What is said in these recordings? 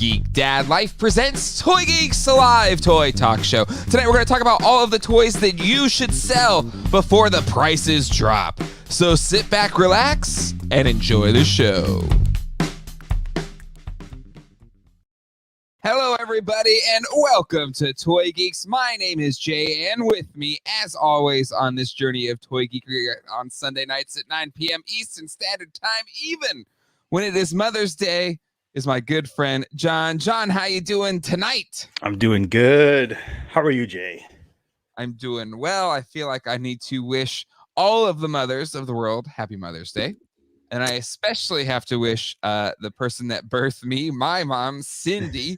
Geek Dad Life presents Toy Geeks, a live toy talk show. Tonight we're going to talk about all of the toys that you should sell before the prices drop. So sit back, relax, and enjoy the show. Hello, everybody, and welcome to Toy Geeks. My name is Jay, and with me, as always, on this journey of Toy Geekery on Sunday nights at 9 p.m. Eastern Standard Time, even when it is Mother's Day, is my good friend, John. John, how you doing tonight? I'm doing good. How are you, Jay? I'm doing well. I feel like I need to wish all of the mothers of the world Happy Mother's Day. And I especially have to wish the person that birthed me, my mom, Cindy,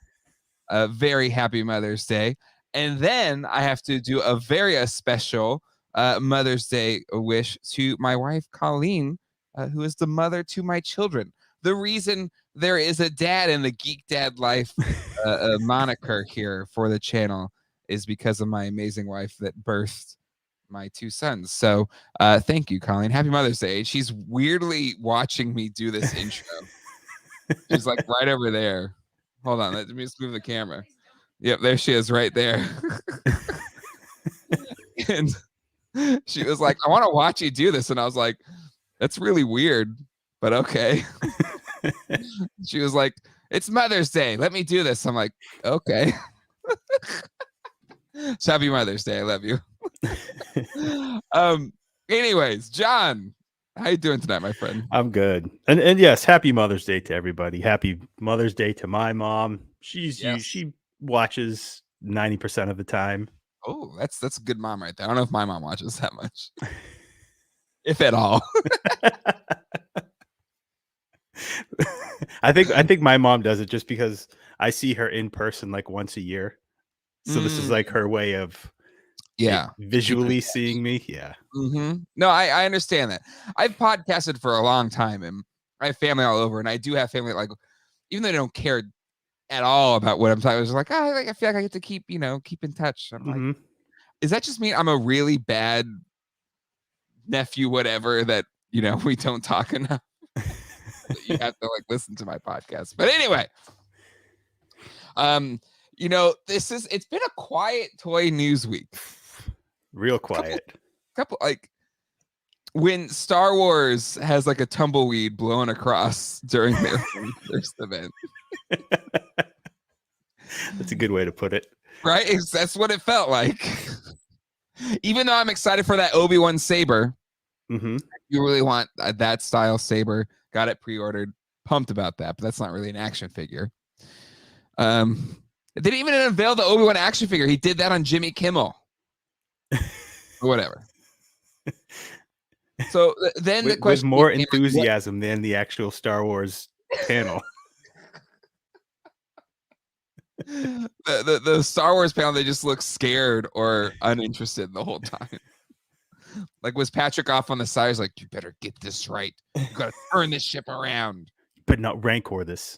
a very happy Mother's Day. And then I have to do a very special Mother's Day wish to my wife, Colleen, who is the mother to my children. The reason there is a dad in the Geek Dad Life moniker here for the channel is because of my amazing wife that birthed my two sons. So thank you, Colleen. Happy Mother's Day. She's weirdly watching me do this intro. She's like right over there. Hold on, let me just move the camera. Yep, there she is right there. And she was like, I want to watch you do this. And I was like, that's really weird, but okay. She was like, it's Mother's Day. Let me do this. I'm like, okay. So happy Mother's Day. I love you. Anyways, John, how you doing tonight, my friend? I'm good. And yes, happy Mother's Day to everybody. Happy Mother's Day to my mom. She watches 90% of the time. Oh, that's a good mom right there. I don't know if my mom watches that much. If at all. I think my mom does it just because I see her in person like once a year. So this is like her way of visually seeing me. Yeah. Mm-hmm. No, I understand that. I've podcasted for a long time and I have family all over, and I do have family like, even though they don't care at all about what I'm talking about, like, I feel like I get to keep in touch. I'm like, is that just mean I'm a really bad nephew, whatever, that we don't talk enough? You have to like listen to my podcast. But anyway, it's been a quiet toy news week. Real quiet. Couple like when Star Wars has like a tumbleweed blown across during their first event. That's a good way to put it. Right? That's what it felt like. Even though I'm excited for that Obi-Wan saber. Mm-hmm. You really want that style saber. Got it pre-ordered. Pumped about that, but that's not really an action figure. They didn't even unveil the Obi-Wan action figure. He did that on Jimmy Kimmel. Or whatever. So then the question with more enthusiasm than the actual Star Wars panel. The Star Wars panel, they just look scared or uninterested the whole time. Like, was Patrick off on the side? He's like, you better get this right. You gotta turn this ship around. But not rancor this.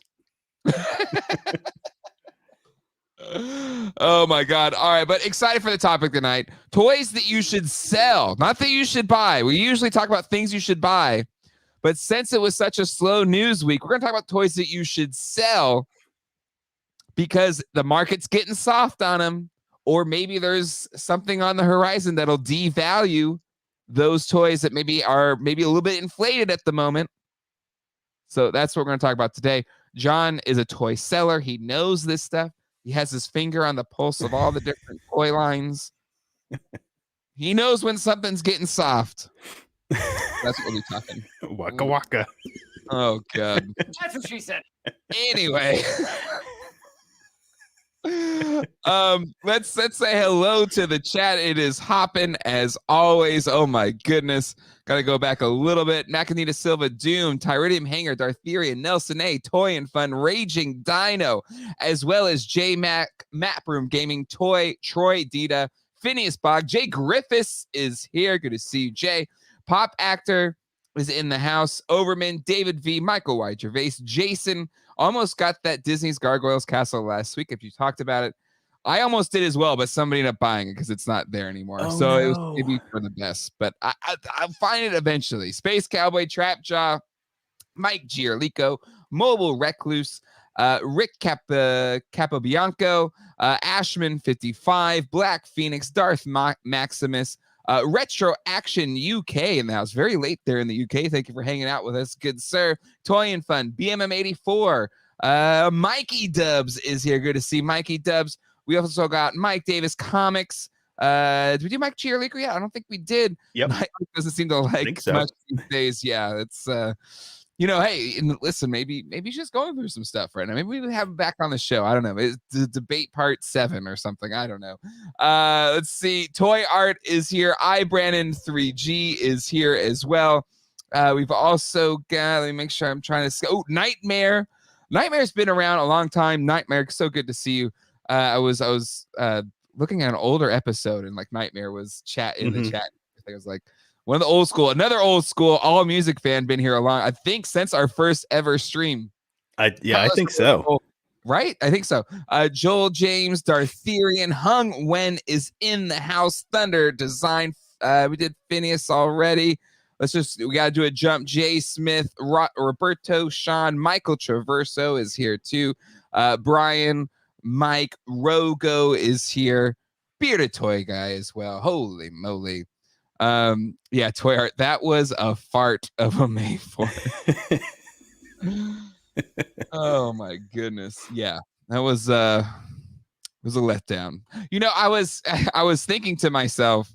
Oh my God. All right, but excited for the topic tonight. Toys that you should sell, not that you should buy. We usually talk about things you should buy, but since it was such a slow news week, we're gonna talk about toys that you should sell because the market's getting soft on them, or maybe there's something on the horizon that'll devalue those toys that maybe are a little bit inflated at the moment. So that's what we're going to talk about today. John is a toy seller. He knows this stuff. He has his finger on the pulse of all the different toy lines. He knows when something's getting soft. That's what we're talking. Waka waka. Oh, God. That's what she said. Anyway. Let's say hello to the chat. It is hopping as always. Oh my goodness, gotta go back a little bit. Macanita Silva, Doom, Tyridium Hanger, Dartherian, Nelson A, Toy and Fun, Raging Dino, as well as J Mac, Maproom Gaming, Toy, Troy Dita, Phineas Bog, Jay Griffiths is here. Good to see you, Jay. Pop Actor is in the house. Overman, David V, Michael Y. Gervais, Jason. Almost got that Disney's Gargoyles Castle last week. If you talked about it, I almost did as well, but somebody ended up buying it because it's not there anymore. Oh, so no. it was maybe for the best, but I'll find it eventually. Space Cowboy, Trapjaw, Mike Giorlico, Mobile Recluse, Rick Capobianco, Ashman 55, Black Phoenix, Darth Maximus, Retro Action UK in the house. Very late there in the UK. Thank you for hanging out with us, good sir. Toy and Fun, BMM 84. Mikey Dubs is here. Good to see Mikey Dubs. We also got Mike Davis Comics. Did we do Mike Cheerleaker yet? I don't think we did. Yep. Mike doesn't seem to like much these days. Yeah, it's hey, listen, maybe he's just going through some stuff right now. Maybe we have him back on the show. I don't know. It's the debate part 7 or something. I don't know. Let's see. Toy Art is here. Brandon 3G is here as well. We've also got, let me make sure I'm trying to, Nightmare. Nightmare's been around a long time. Nightmare, so good to see you. I was looking at an older episode, and like Nightmare was in the chat. I think it was like another old school all music fan, been here I think since our first ever stream. I think so. Right? I think so. Joel James, Dartherian, Hung Wen is in the house. Thunder Design. We did Phineas already. We got to do a jump. Jay Smith, Roberto, Sean, Michael Traverso is here too. Brian, Mike, Rogo is here. Bearded Toy Guy as well. Holy moly. Toy Art. That was a fart of a May 4th. Oh my goodness. Yeah. That was a letdown. I was thinking to myself,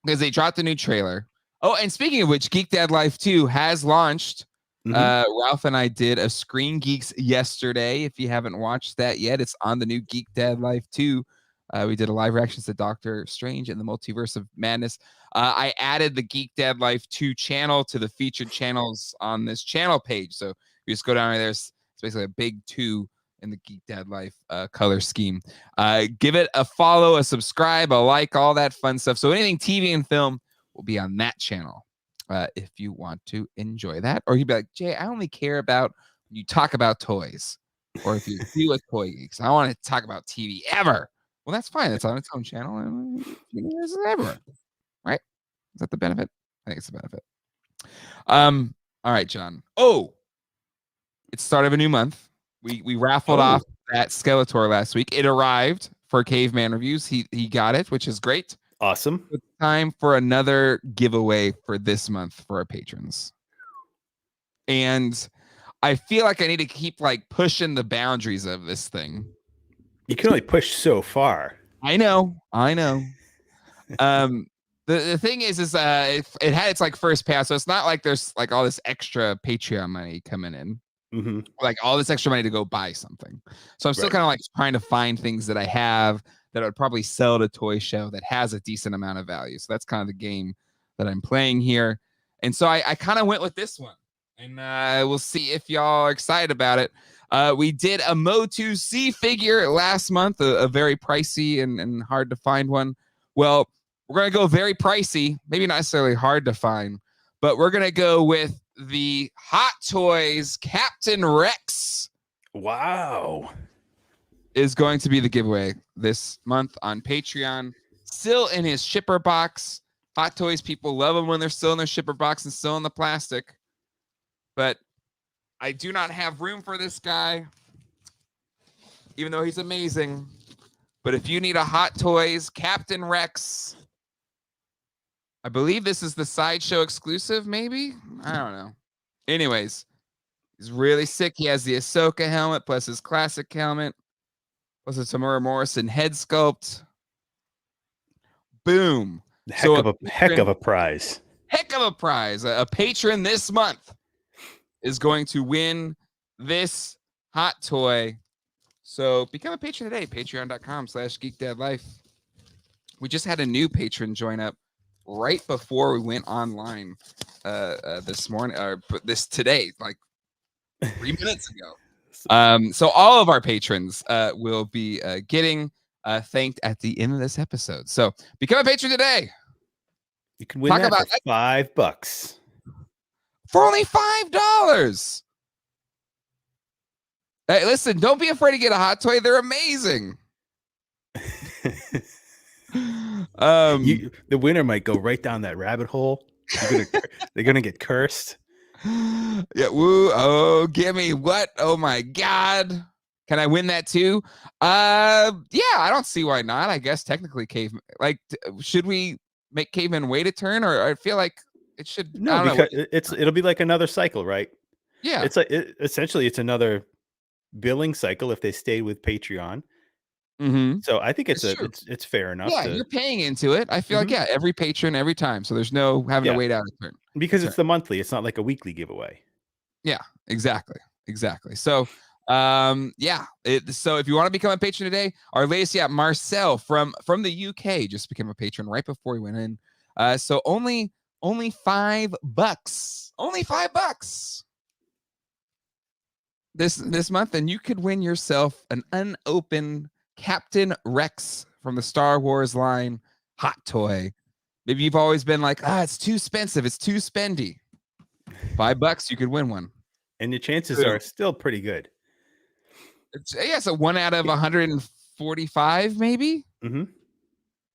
because they dropped a new trailer. Oh, and speaking of which, Geek Dad Life 2 has launched. Ralph and I did a Screen Geeks yesterday. If you haven't watched that yet, it's on the new Geek Dad Life 2. We did a live reaction to Doctor Strange and the Multiverse of Madness. I added the Geek Dad Life 2 channel to the featured channels on this channel page. So you just go down there. It's basically a big 2 in the Geek Dad Life color scheme. Give it a follow, a subscribe, a like, all that fun stuff. So anything TV and film will be on that channel if you want to enjoy that. Or you'd be like, Jay, I only care about when you talk about toys. Or if you do with Toy Geeks, I don't want to talk about TV ever. Well, that's fine. It's on its own channel. And it's everywhere. Right? Is that the benefit? I think it's the benefit. All right, John. Oh, it's the start of a new month. We raffled off that Skeletor last week. It arrived for Caveman Reviews. He got it, which is great. Awesome. It's time for another giveaway for this month for our patrons. And I feel like I need to keep like pushing the boundaries of this thing. You can only push so far. I know. The thing is it had its like first pass, so it's not like there's like all this extra Patreon money coming in. Like all this extra money to go buy something. So I'm still kind of like trying to find things that I have that I would probably sell at a toy show that has a decent amount of value. So that's kind of the game that I'm playing here. And so I kind of went with this one. And we'll see if y'all are excited about it. We did a Mo2C figure last month, a very pricey and hard to find one. Well, we're going to go very pricey, maybe not necessarily hard to find, but we're going to go with the Hot Toys Captain Rex. Wow. Is going to be the giveaway this month on Patreon. Still in his shipper box. Hot Toys people love them when they're still in their shipper box and still in the plastic. But I do not have room for this guy, even though he's amazing. But if you need a Hot Toys Captain Rex, I believe this is the Sideshow exclusive, maybe? I don't know. Anyways, he's really sick. He has the Ahsoka helmet plus his classic helmet plus a Tamura Morrison head sculpt. Boom. Heck of a prize. Heck of a prize. A patron this month is going to win this hot toy. So become a patron today. Patreon.com/GeekDadLife. We just had a new patron join up right before we went online this morning, or today, like 3 minutes ago. So all of our patrons will be getting thanked at the end of this episode. So become a patron today. You can win that for $5. For only $5. Hey, listen, don't be afraid to get a hot toy. They're amazing. The winner might go right down that rabbit hole. They're gonna get cursed. Yeah. Woo. Oh, give me what? Oh my God. Can I win that too? Yeah, I don't see why not. I guess technically should we make caveman wait a turn, or I feel like it should. No, I don't because know. it'll be like another cycle, right? Yeah. It's like essentially it's another billing cycle if they stay with Patreon. Mm-hmm. So I think It's true. it's fair enough Yeah, to you're paying into it. I feel like, yeah, every patron every time. So there's no having to yeah, wait out a turn. because it's the monthly. It's not like a weekly giveaway. Yeah, exactly. Exactly. So yeah. So if you want to become a patron today, our latest, Marcel from the UK just became a patron right before he went in. So only $5. Only $5 this month, and you could win yourself an unopened Captain Rex from the Star Wars line hot toy. Maybe you've always been like, it's too expensive, it's too spendy. $5, you could win one. And the chances are still pretty good. It's a 1 out of 145, maybe. Mm-hmm.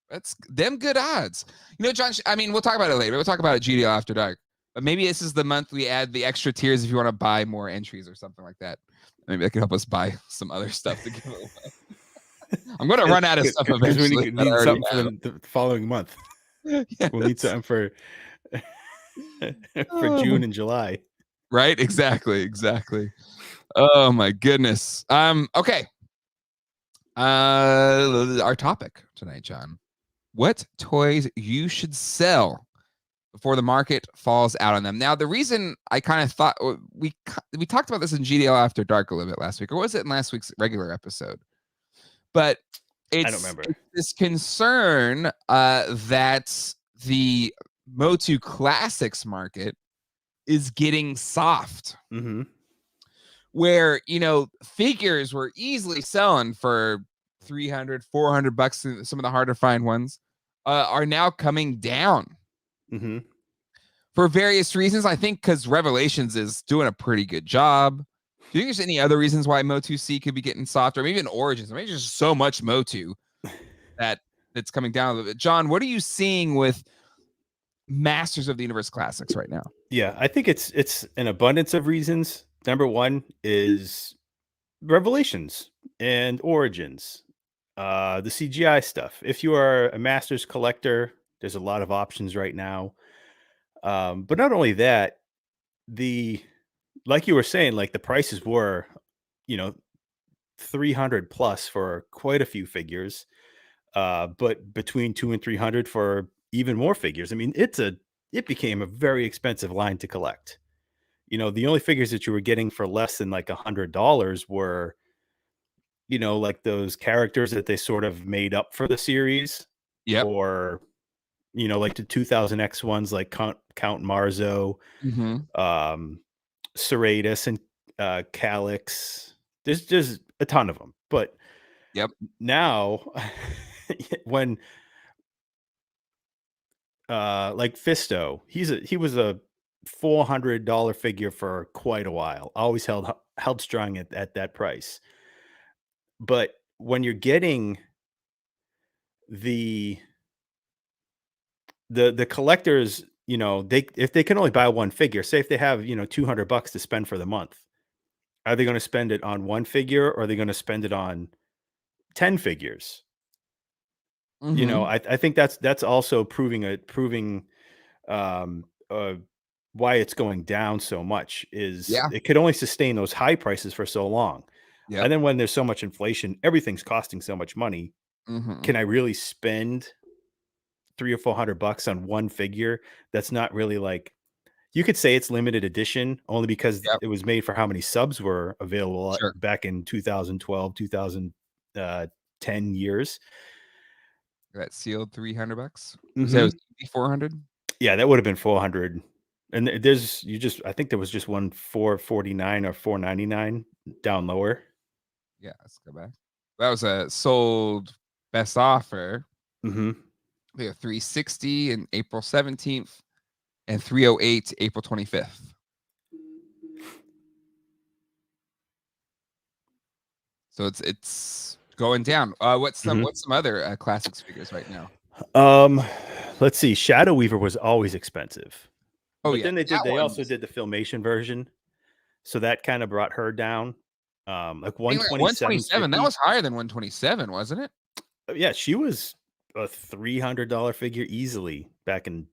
That's them good odds. You know, John, I mean, we'll talk about it later. We'll talk about it GDL After Dark. But maybe this is the month we add the extra tiers if you want to buy more entries or something like that. Maybe that could help us buy some other stuff to give away. I'm going to run out of stuff eventually. We need something for the following month. Yes. We'll need something for June and July. Right? Exactly. Oh my goodness. Okay. Our topic tonight, John. What toys you should sell before the market falls out on them. Now, the reason I kind of thought we talked about this in GDL After Dark a little bit last week, or was it in last week's regular episode? But I don't remember. It's this concern that the Motu Classics market is getting soft. Mm-hmm. Where, figures were easily selling for $300, $400, some of the harder to find ones are now coming down. Mm-hmm. For various reasons. I think because Revelations is doing a pretty good job. Do you think there's any other reasons why Motu C could be getting softer? Maybe even Origins. Maybe there's just so much Motu that's coming down a little bit. John, what are you seeing with Masters of the Universe Classics right now? Yeah, I think it's an abundance of reasons. Number one is Revelations and Origins, the CGI stuff. If you are a Masters collector, there's a lot of options right now. But not only that, like you were saying, like the prices were, 300 plus for quite a few figures, but between 200 and 300 for even more figures. I mean, it became a very expensive line to collect. The only figures that you were getting for less than like $100 were, like those characters that they sort of made up for the series. Yep. Or, like the 2000X ones like Count Marzo, Serratus, and Calyx. There's a ton of them. But now when like Fisto, he was a $400 figure for quite a while. Always held strong at that price. But when you're getting the collectors, if they can only buy one figure, say if they have, $200 to spend for the month, are they going to spend it on one figure, or are they going to spend it on 10 figures? I think that's also proving why it's going down so much is it could only sustain those high prices for so long. And then when there's so much inflation, everything's costing so much money. Can I really spend $300 or $400 on one figure? That's not really like, you could say it's limited edition only because it was made for how many subs were available back in 2012, 2010 years. That sealed $300. So it was 400. Yeah, that would have been 400. And I think there was just one $449 or $499 down lower. Yeah, let's go back. That was a sold best offer. We have 360 in April 17th and 308 April 25th. So it's going down. What's some other classics figures right now? Let's see. Shadow Weaver was always expensive. But then they also did the Filmation version, so that kind of brought her down. Like 127. That was higher than 127, wasn't it? Yeah, she was a $300 figure easily back in,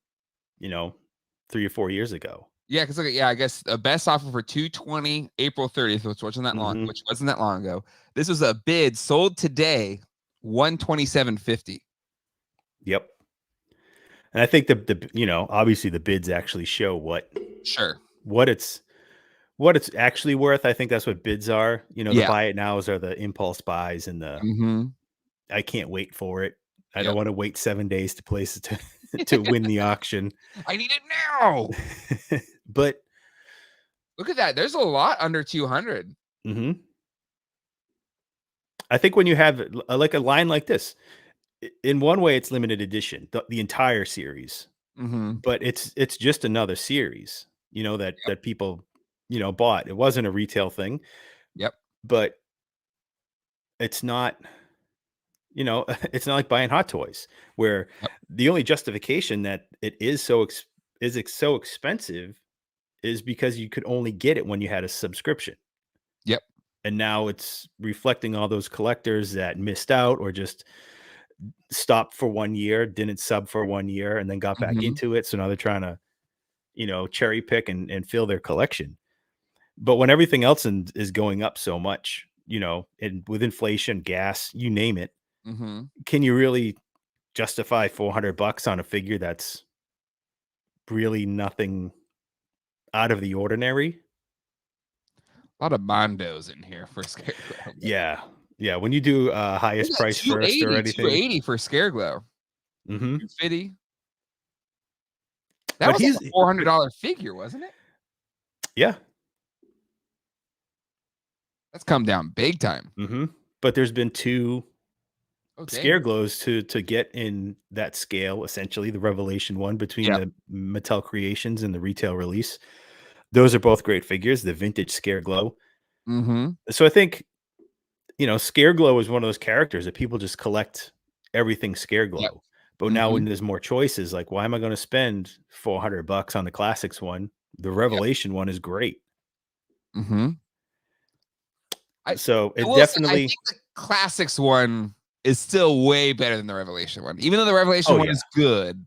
3 or 4 years ago. Yeah, because I guess a best offer for 220 April 30th, which wasn't that long, ago. This was a bid sold today, 127.50. Yep. And I think the obviously the bids actually show what it's actually worth. I think that's what bids are. The buy it nows are the impulse buys and the I can't wait for it. I don't want to wait 7 days to place it to win the auction. I need it now. But look at that. There's a lot under 200. I think when you have like a line like this, in one way it's limited edition, the entire series. But it's just another series, that people, bought. It wasn't a retail thing. Yep. But it's not, it's not like buying Hot Toys, where the only justification that it is so expensive is because you could only get it when you had a subscription. Yep. And now it's reflecting all those collectors that missed out or just stopped for 1 year, didn't sub for 1 year, and then got back into it. So now they're trying to, cherry pick and fill their collection. But when everything else is going up so much, and with inflation, gas, you name it, can you really justify $400 on a figure that's really nothing out of the ordinary? A lot of Mondos in here for Scareglow. Yeah. Yeah. When you do highest price first or anything. 280 for Scareglow. 250. That but was like a $400 figure, wasn't it? Yeah. That's come down big time. But there's been 2 Scareglows to get in that scale, essentially the Revelation one between the Mattel Creations and the retail release. Those are both great figures, the vintage Scareglow. So I think, Scareglow is one of those characters that people just collect everything Scareglow. But now when there's more choices, like, why am I going to spend $400 on the Classics one? The Revelation one is great. So it definitely. I think the Classics one is still way better than the Revelation one, even though the Revelation one is good.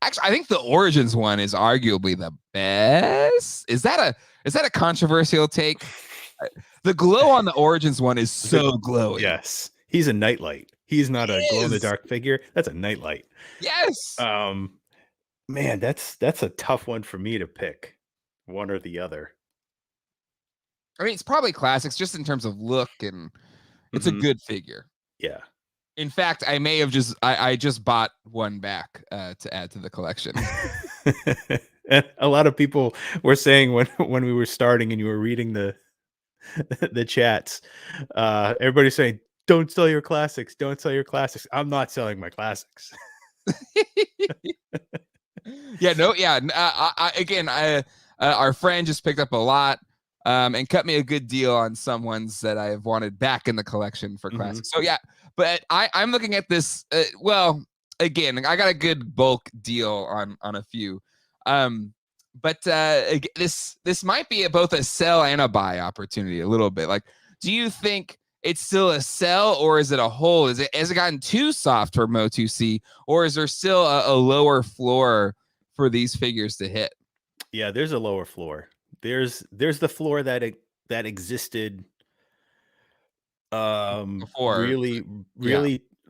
Actually, I think the Origins one is arguably the best. Is that a controversial take? The glow on the Origins one is so glowy. Yes, he's a nightlight. He's not a glow in the dark figure. That's a nightlight. Yes. Man, that's a tough one for me to pick, one or the other. I mean, it's probably Classics just in terms of look, and it's a good figure. Yeah. In fact, I may have just bought one back to add to the collection. And a lot of people were saying when we were starting and you were reading the chats, everybody's saying, "Don't sell your classics. Don't sell your classics." I'm not selling my classics. Our friend just picked up a lot. And cut me a good deal on some ones that I have wanted back in the collection for classics. So yeah, but I'm looking at this. Again, I got a good bulk deal on a few. But this might be both a sell and a buy opportunity a little bit. Like, do you think it's still a sell or is it a hold? Has it gotten too soft for Mo2C, or is there still a lower floor for these figures to hit? Yeah, there's a lower floor. There's the floor that existed before, really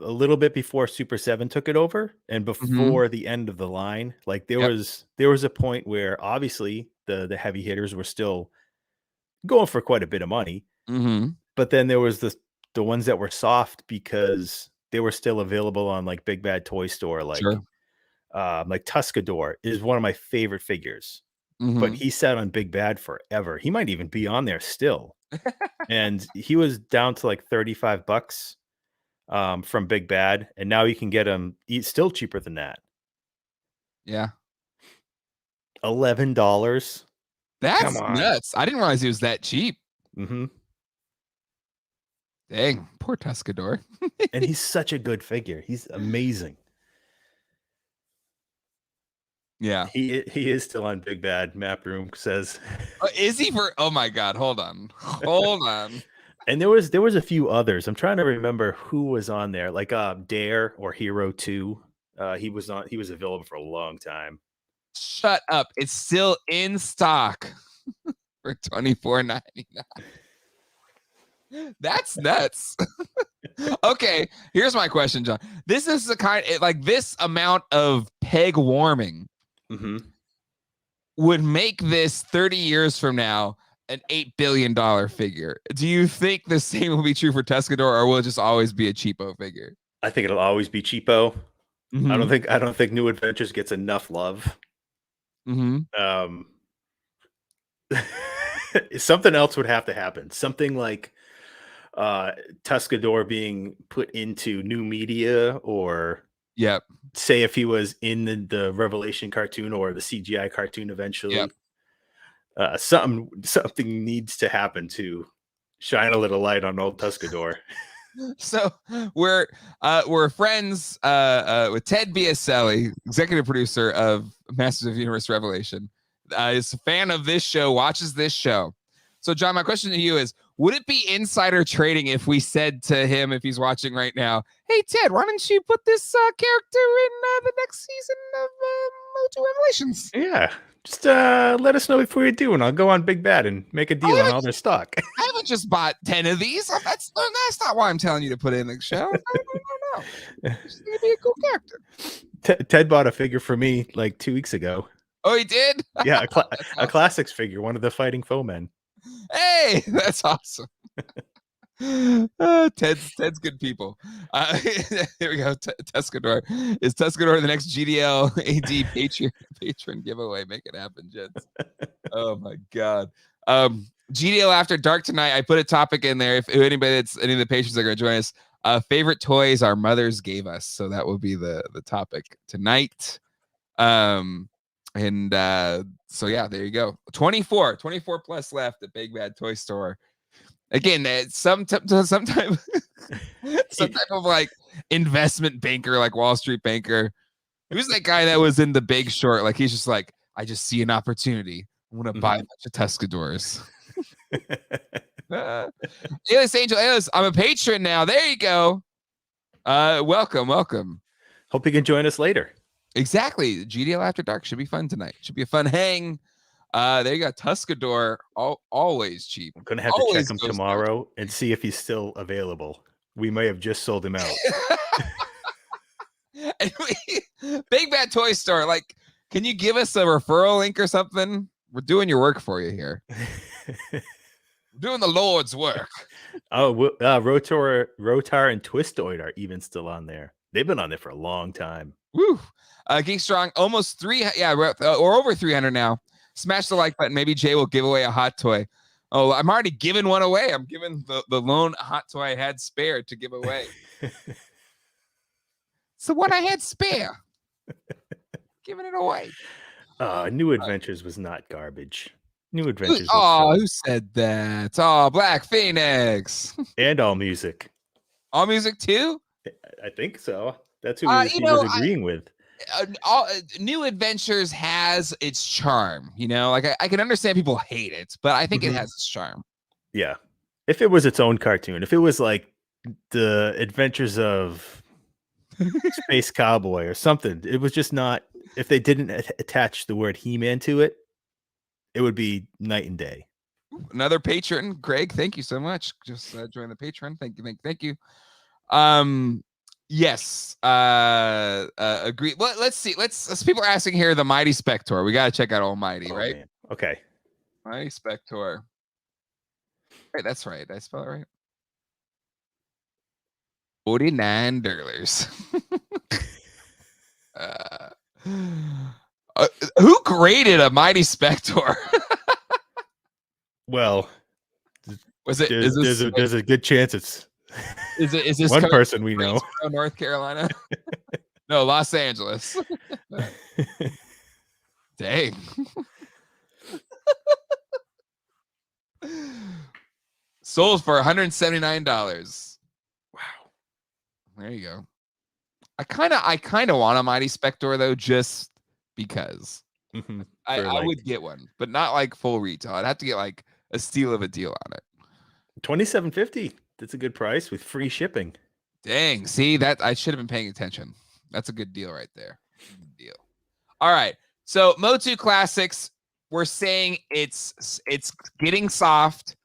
a little bit before Super 7 took it over and before the end of the line. Like there was a point where obviously the heavy hitters were still going for quite a bit of money. But then there was the ones that were soft because they were still available on like Big Bad Toy Store, like Tuscador is one of my favorite figures. But he sat on Big Bad forever. He might even be on there still. And he was down to like $35 from Big Bad. And now you can get him still cheaper than that. Yeah. $11. That's nuts. I didn't realize he was that cheap. Dang, poor Tuscador. And he's such a good figure. He's amazing. Yeah. He is still on Big Bad. Map Room says. Is he for? Oh my God! Hold on. Hold on. And there was a few others. I'm trying to remember who was on there, like Dare or Hero 2. He was available for a long time. Shut up. It's still in stock for $24.99. That's nuts. Okay, here's my question, John. This is the kind like this amount of peg warming would make this 30 years from now an $8 billion figure. Do you think the same will be true for Tuscador, or will it just always be a cheapo figure? I think it'll always be cheapo. I don't think New Adventures gets enough love. Something else would have to happen. Something like Tuscador being put into new media, or say if he was in the Revelation cartoon or the CGI cartoon eventually. Something needs to happen to shine a little light on old Tuscador. So we're friends with Ted Biaselli, executive producer of Masters of the Universe Revelation. Is a fan of this show, watches this show. So John, my question to you is, would it be insider trading if we said to him, if he's watching right now, hey Ted, why don't you put this character in the next season of Moto Revelations? Yeah, just let us know before you do, and I'll go on Big Bad and make a deal on all their stock. I haven't just bought 10 of these. That's not why I'm telling you to put in the show. No. It's going to be a cool character. Ted bought a figure for me like 2 weeks ago. Oh, he did? Yeah, a classics figure, one of the Fighting Foemen. Hey, that's awesome. Ted's good people. Here we go. Tuscador. Is Tuscador the next GDL AD patron giveaway? Make it happen, gents. Oh my God. GDL After Dark tonight. I put a topic in there. If anybody that's any of the patrons are going to join us, favorite toys our mothers gave us. So that will be the topic tonight. So yeah, there you go. 24 plus left at Big Bad Toy Store. Again, some type of like investment banker, like Wall Street banker. Who's that guy that was in The Big Short? Like he's just like, I just see an opportunity. I want to buy a bunch of Tuscadors. Alias Angel, Alias, I'm a patron now. There you go. Welcome. Hope you can join us later. Exactly. GDL After Dark should be fun tonight. Should be a fun hang. There you go. Tuscador, always cheap. I'm gonna have to check him tomorrow and see if he's still available. We may have just sold him out. Big Bad Toy Store. Like, can you give us a referral link or something? We're doing your work for you here. We're doing the Lord's work. Oh, Rotar and Twistoid are even still on there. They've been on there for a long time. Woo. Geek Strong, almost 300. Yeah, or over 300 now. Smash the like button. Maybe Jay will give away a hot toy. Oh, I'm already giving one away. I'm giving the lone hot toy I had spare to give away. So what I had spare, giving it away. New Adventures was not garbage. New Adventures. Who said that? Oh, Black Phoenix. And All Music. All Music too? I think so. That's who he was agreeing with. New Adventures has its charm, like I can understand people hate it, but I think it has its charm. Yeah. If it was its own cartoon, if it was like the Adventures of Space Cowboy or something, it was just not, if they didn't attach the word He-Man to it, it would be night and day. Another patron, Greg, thank you so much. Just join the Patreon. Thank you. Yes. Agree. Well, let's see. Let's people are asking here the Mighty Spector. We got to check out Almighty, right? Man. Okay. Mighty Spector. Right, that's right. Did I spell it right? $49. Who graded a Mighty Spector? Well, there's a good chance it's is this one person we know. North Carolina? No, Los Angeles. Dang. Sold for $179. Wow. There you go. I kind of want a Mighty Spector though, just because Mm-hmm. I would get one, but not like full retail. I'd have to get like a steal of a deal on it. $27.50. That's a good price with free shipping. Dang, see that I should have been paying attention. That's a good deal right there. Good deal. All right. So Motu Classics, we're saying it's getting soft,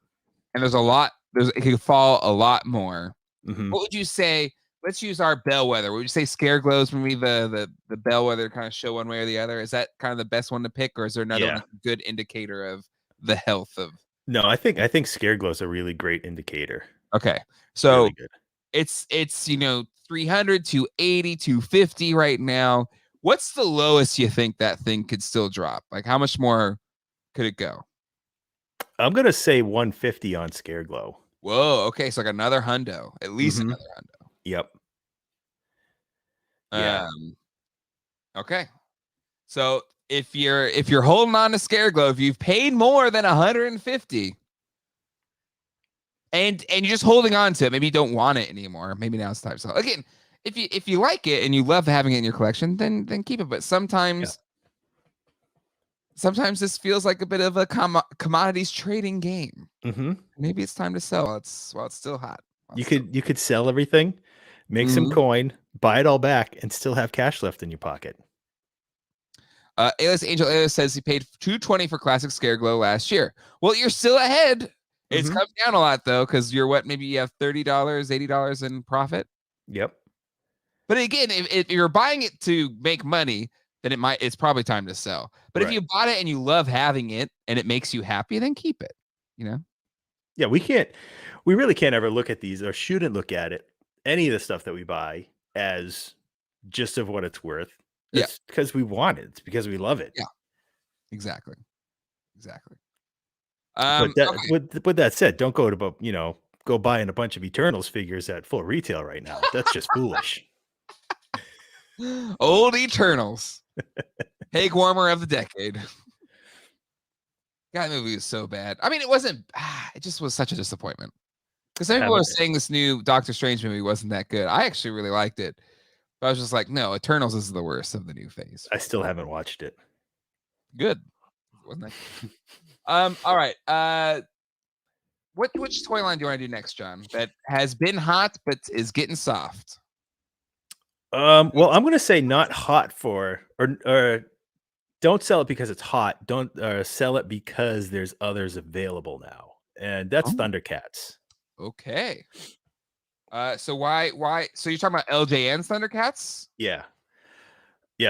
and there's a lot. It could fall a lot more. Mm-hmm. What would you say? Let's use our bellwether. Would you say Scareglow is maybe the bellwether kind of show one way or the other? Is that kind of the best one to pick, or is there another one good indicator of the health of? No, I think Scareglow is a really great indicator. Okay, so really good. It's 300, 280, 250 right now. What's the lowest you think that thing could still drop? Like how much more could it go? I'm gonna say 150 on Scareglow. Whoa, okay, so like another hundo, at least another hundo. Yep. Yeah. Okay. So if you're holding on to Scareglow, if you've paid more than 150, and you're just holding on to it, maybe you don't want it anymore. Maybe now it's time to sell. Again, if you like it and you love having it in your collection, then keep it. But sometimes this feels like a bit of a commodities trading game. Mm-hmm. Maybe it's time to sell while it's still hot. You could sell everything, make some coin, buy it all back, and still have cash left in your pocket. Alice Angel Alice says he paid $220 for Classic Scareglow last year. Well, you're still ahead. It's come down a lot though, because you're maybe you have $30, $80 in profit. Yep. But again, if you're buying it to make money, then it's probably time to sell. But if you bought it and you love having it and it makes you happy, then keep it. Yeah, we really can't ever look at these, or shouldn't look at it, any of the stuff that we buy, as just of what it's worth. It's because we want it. It's because we love it. Yeah, exactly. With that said, don't go buying a bunch of Eternals figures at full retail right now. That's just foolish. Old Eternals. Peg warmer of the decade. That movie was so bad. I mean, it wasn't. It just was such a disappointment. Because some people are saying this new Doctor Strange movie wasn't that good. I actually really liked it. But I was just like, no, Eternals is the worst of the new phase. I still haven't watched it. Good. Wasn't that good? All right. Which toy line do you want to do next, John? That has been hot but is getting soft. Well, I'm gonna say not hot or don't sell it because it's hot. Don't sell it because there's others available now, and that's Thundercats. Okay. So why? So you're talking about LJN Thundercats? Yeah.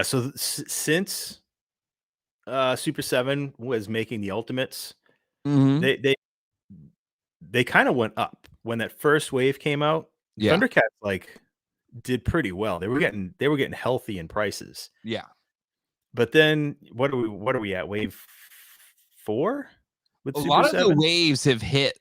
So since Super 7 was making the Ultimates, they kind of went up when that first wave came out. Yeah. Thundercats did pretty well. They were getting healthy in prices. Yeah. But then what are we at? Wave 4? With Super 7? Lot of the waves have hit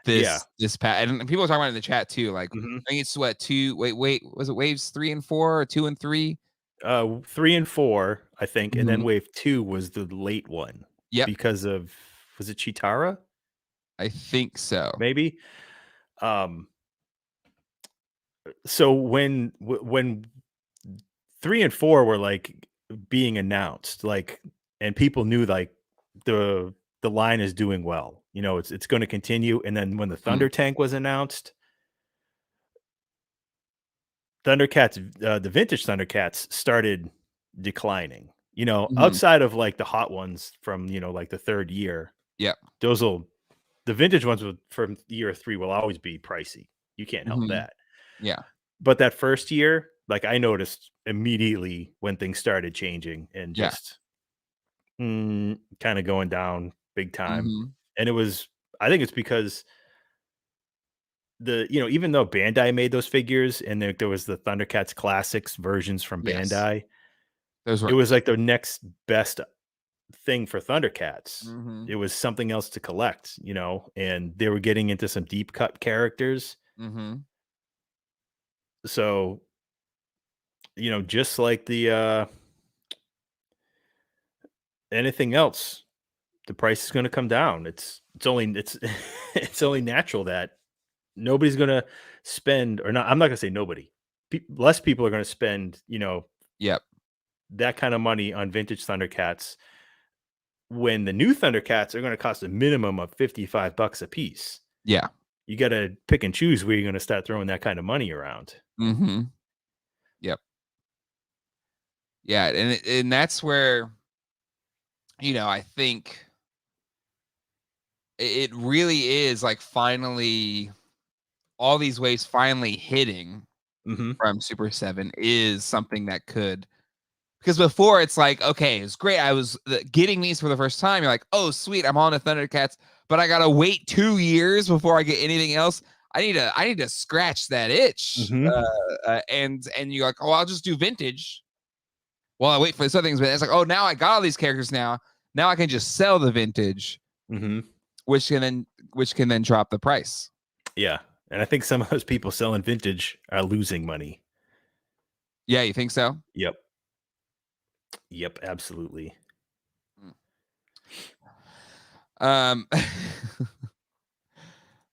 this past, and people are talking about it in the chat too. Like I think it's what 2 wait, was it waves 3 and 4 or 2 and 3? 3 and 4, I think, and then wave 2 was the late one. Yeah. Because of, was it Chitara? I think so. Maybe. So when 3 and 4 were being announced, and people knew the line is doing well, it's going to continue. And then when the Thunder Tank was announced, Thundercats, the vintage Thundercats started declining, outside of the hot ones from, the third year. Yeah. The vintage ones from year 3 will always be pricey. You can't help that. Yeah. But that first year, I noticed immediately when things started changing and just kind of going down big time. And I think it's because even though Bandai made those figures and there was the Thundercats Classics versions from Bandai, it was the next best thing for Thundercats. It was something else to collect, and they were getting into some deep cut characters. So, just like the anything else, the price is going to come down. It's only natural that nobody's going to spend, or not. I'm not going to say nobody. Less people are going to spend, that kind of money on vintage Thundercats when the new Thundercats are going to cost a minimum of $55 a piece. Yeah. You got to pick and choose where you're going to start throwing that kind of money around. Mm-hmm. Yep. Yeah, and that's where, I think it really is like finally all these waves finally hitting from Super 7 is something that could, because before it's like, okay, it's great. I was getting these for the first time. You're like, oh, sweet, I'm on the Thundercats, but I gotta wait 2 years before I get anything else. I need to scratch that itch. And you're like, oh, I'll just do vintage. Well, I wait for this other things, but it's like, oh, now I got all these characters now. Now I can just sell the vintage, which can then drop the price. Yeah, and I think some of those people selling vintage are losing money. Yeah, you think so? Yep, absolutely.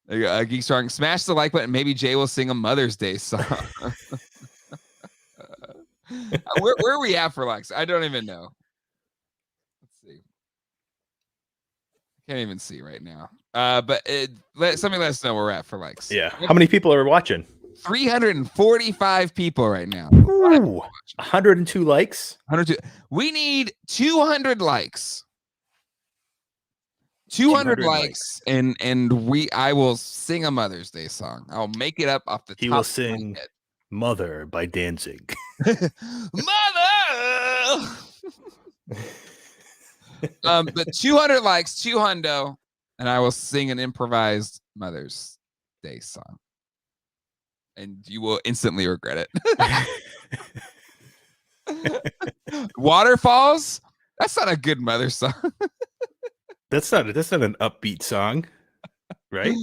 Geek Strong, smash the like button. Maybe Jay will sing a Mother's Day song. Where are we at for likes? I don't even know. Let's see. Can't even see right now. But somebody let us know where we're at for likes. Yeah. How many people are watching? 345 people right now. Ooh, 102 likes. 102. We need 200 likes. 200 likes, and I will sing a Mother's Day song. I'll make it up off the top. He will sing "Mother" by Danzig. Mother. But 200 likes, 200, and I will sing an improvised Mother's Day song, and you will instantly regret it. Waterfalls. That's not a good mother song. That's not an upbeat song, right?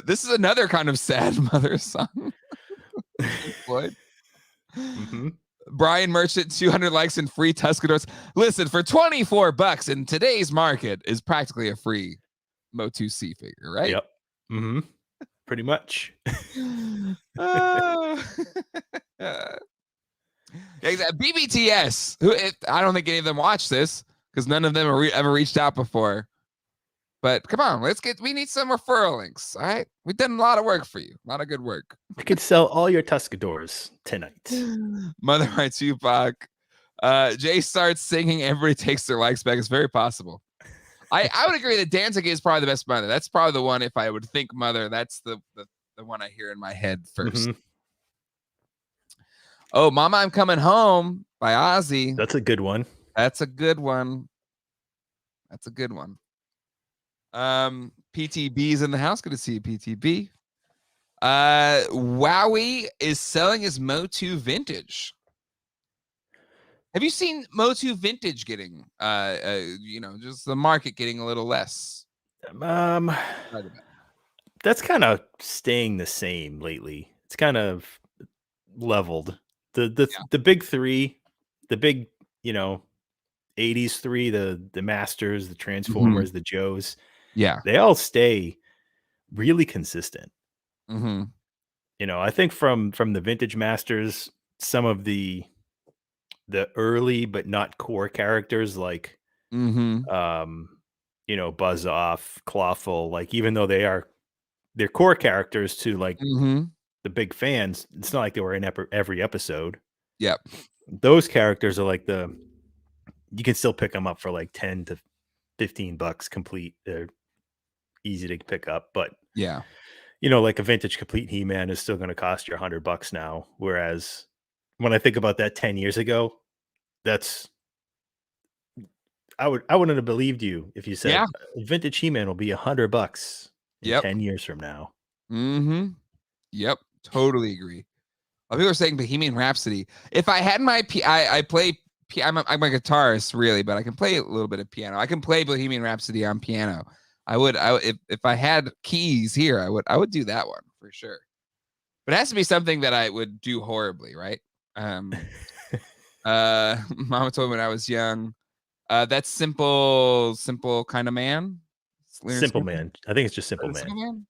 This is another kind of sad mother song. Brian Merchant, 200 likes and free Tuscadors. Listen, for $24 in today's market is practically a free Motu-C figure, right? Yep. Pretty much. BBTS. I don't think any of them watch this because none of them ever reached out before. But come on, we need some referral links. All right. We've done a lot of work for you. A lot of good work. We could sell all your Tuscadors tonight. Mother by Tupac. Jay starts singing. Everybody takes their likes back. It's very possible. I would agree that Danzig is probably the best mother. That's probably the one. If I would think mother, that's the one I hear in my head first. Oh, Mama, I'm Coming Home by Ozzy. That's a good one. PTB's in the house. Good to see you, PTB. Wowie is selling his Motu vintage. Have you seen Motu vintage getting just the market getting a little less? That's kind of staying the same lately. It's kind of leveled. The big three, the big 80s three, the Masters, the Transformers, the Joes. Yeah. They all stay really consistent. I think from the vintage Masters, some of the early but not core characters like Buzz Off, Clawful, like even though they're core characters to like the big fans, it's not like they were in every episode. Yep. Those characters are like you can still pick them up for like $10 to $15 complete. They're easy to pick up, but yeah, like a vintage complete He-Man is still going to cost you $100 now. Whereas when I think about that 10 years ago, I wouldn't have believed you if you said vintage He-Man will be $100 in 10 years from now. Yep. Totally agree. People are saying Bohemian Rhapsody. If I had my I play I'm a guitarist really, but I can play a little bit of piano. I can play Bohemian Rhapsody on piano. I would if I had keys here, I would do that one for sure. But it has to be something that I would do horribly, right? Mama told me when I was young. That's simple kind of man. Simple Man. I think it's just Simple Man. Simple Man.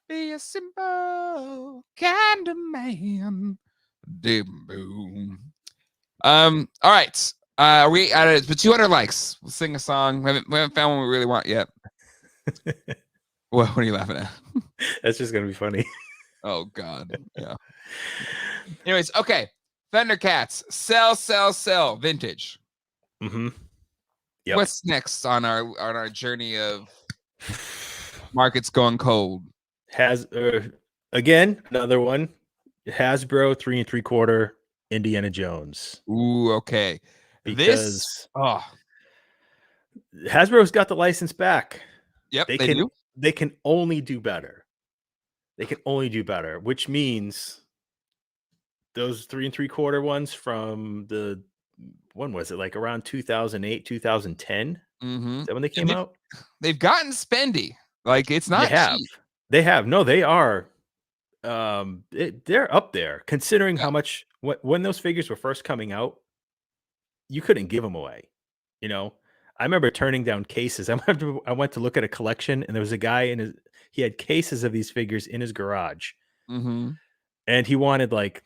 Be a simple kind of man. Boom. All right. We at it for 200 likes. We'll sing a song. We haven't found one we really want yet. What are you laughing at? That's just gonna be funny. Oh God. Yeah. Anyways, okay. Thundercats, sell, vintage. Mm-hmm. Yep. What's next on our journey of markets going cold? Again, another one. Hasbro 3 3/4 Indiana Jones. Ooh, okay. Because Hasbro's got the license back. Yep, they do. They can only do better. They can only do better, which means those 3 3/4 ones from when was it? Like around 2008, 2010? Mm-hmm. Is that when they came out? They've gotten spendy. Like it's not cheap. They have. No, they are. They're up there considering how much when those figures were first coming out, you couldn't give them away. You know, I remember turning down cases. I went to look at a collection, and there was a guy he had cases of these figures in his garage, and he wanted like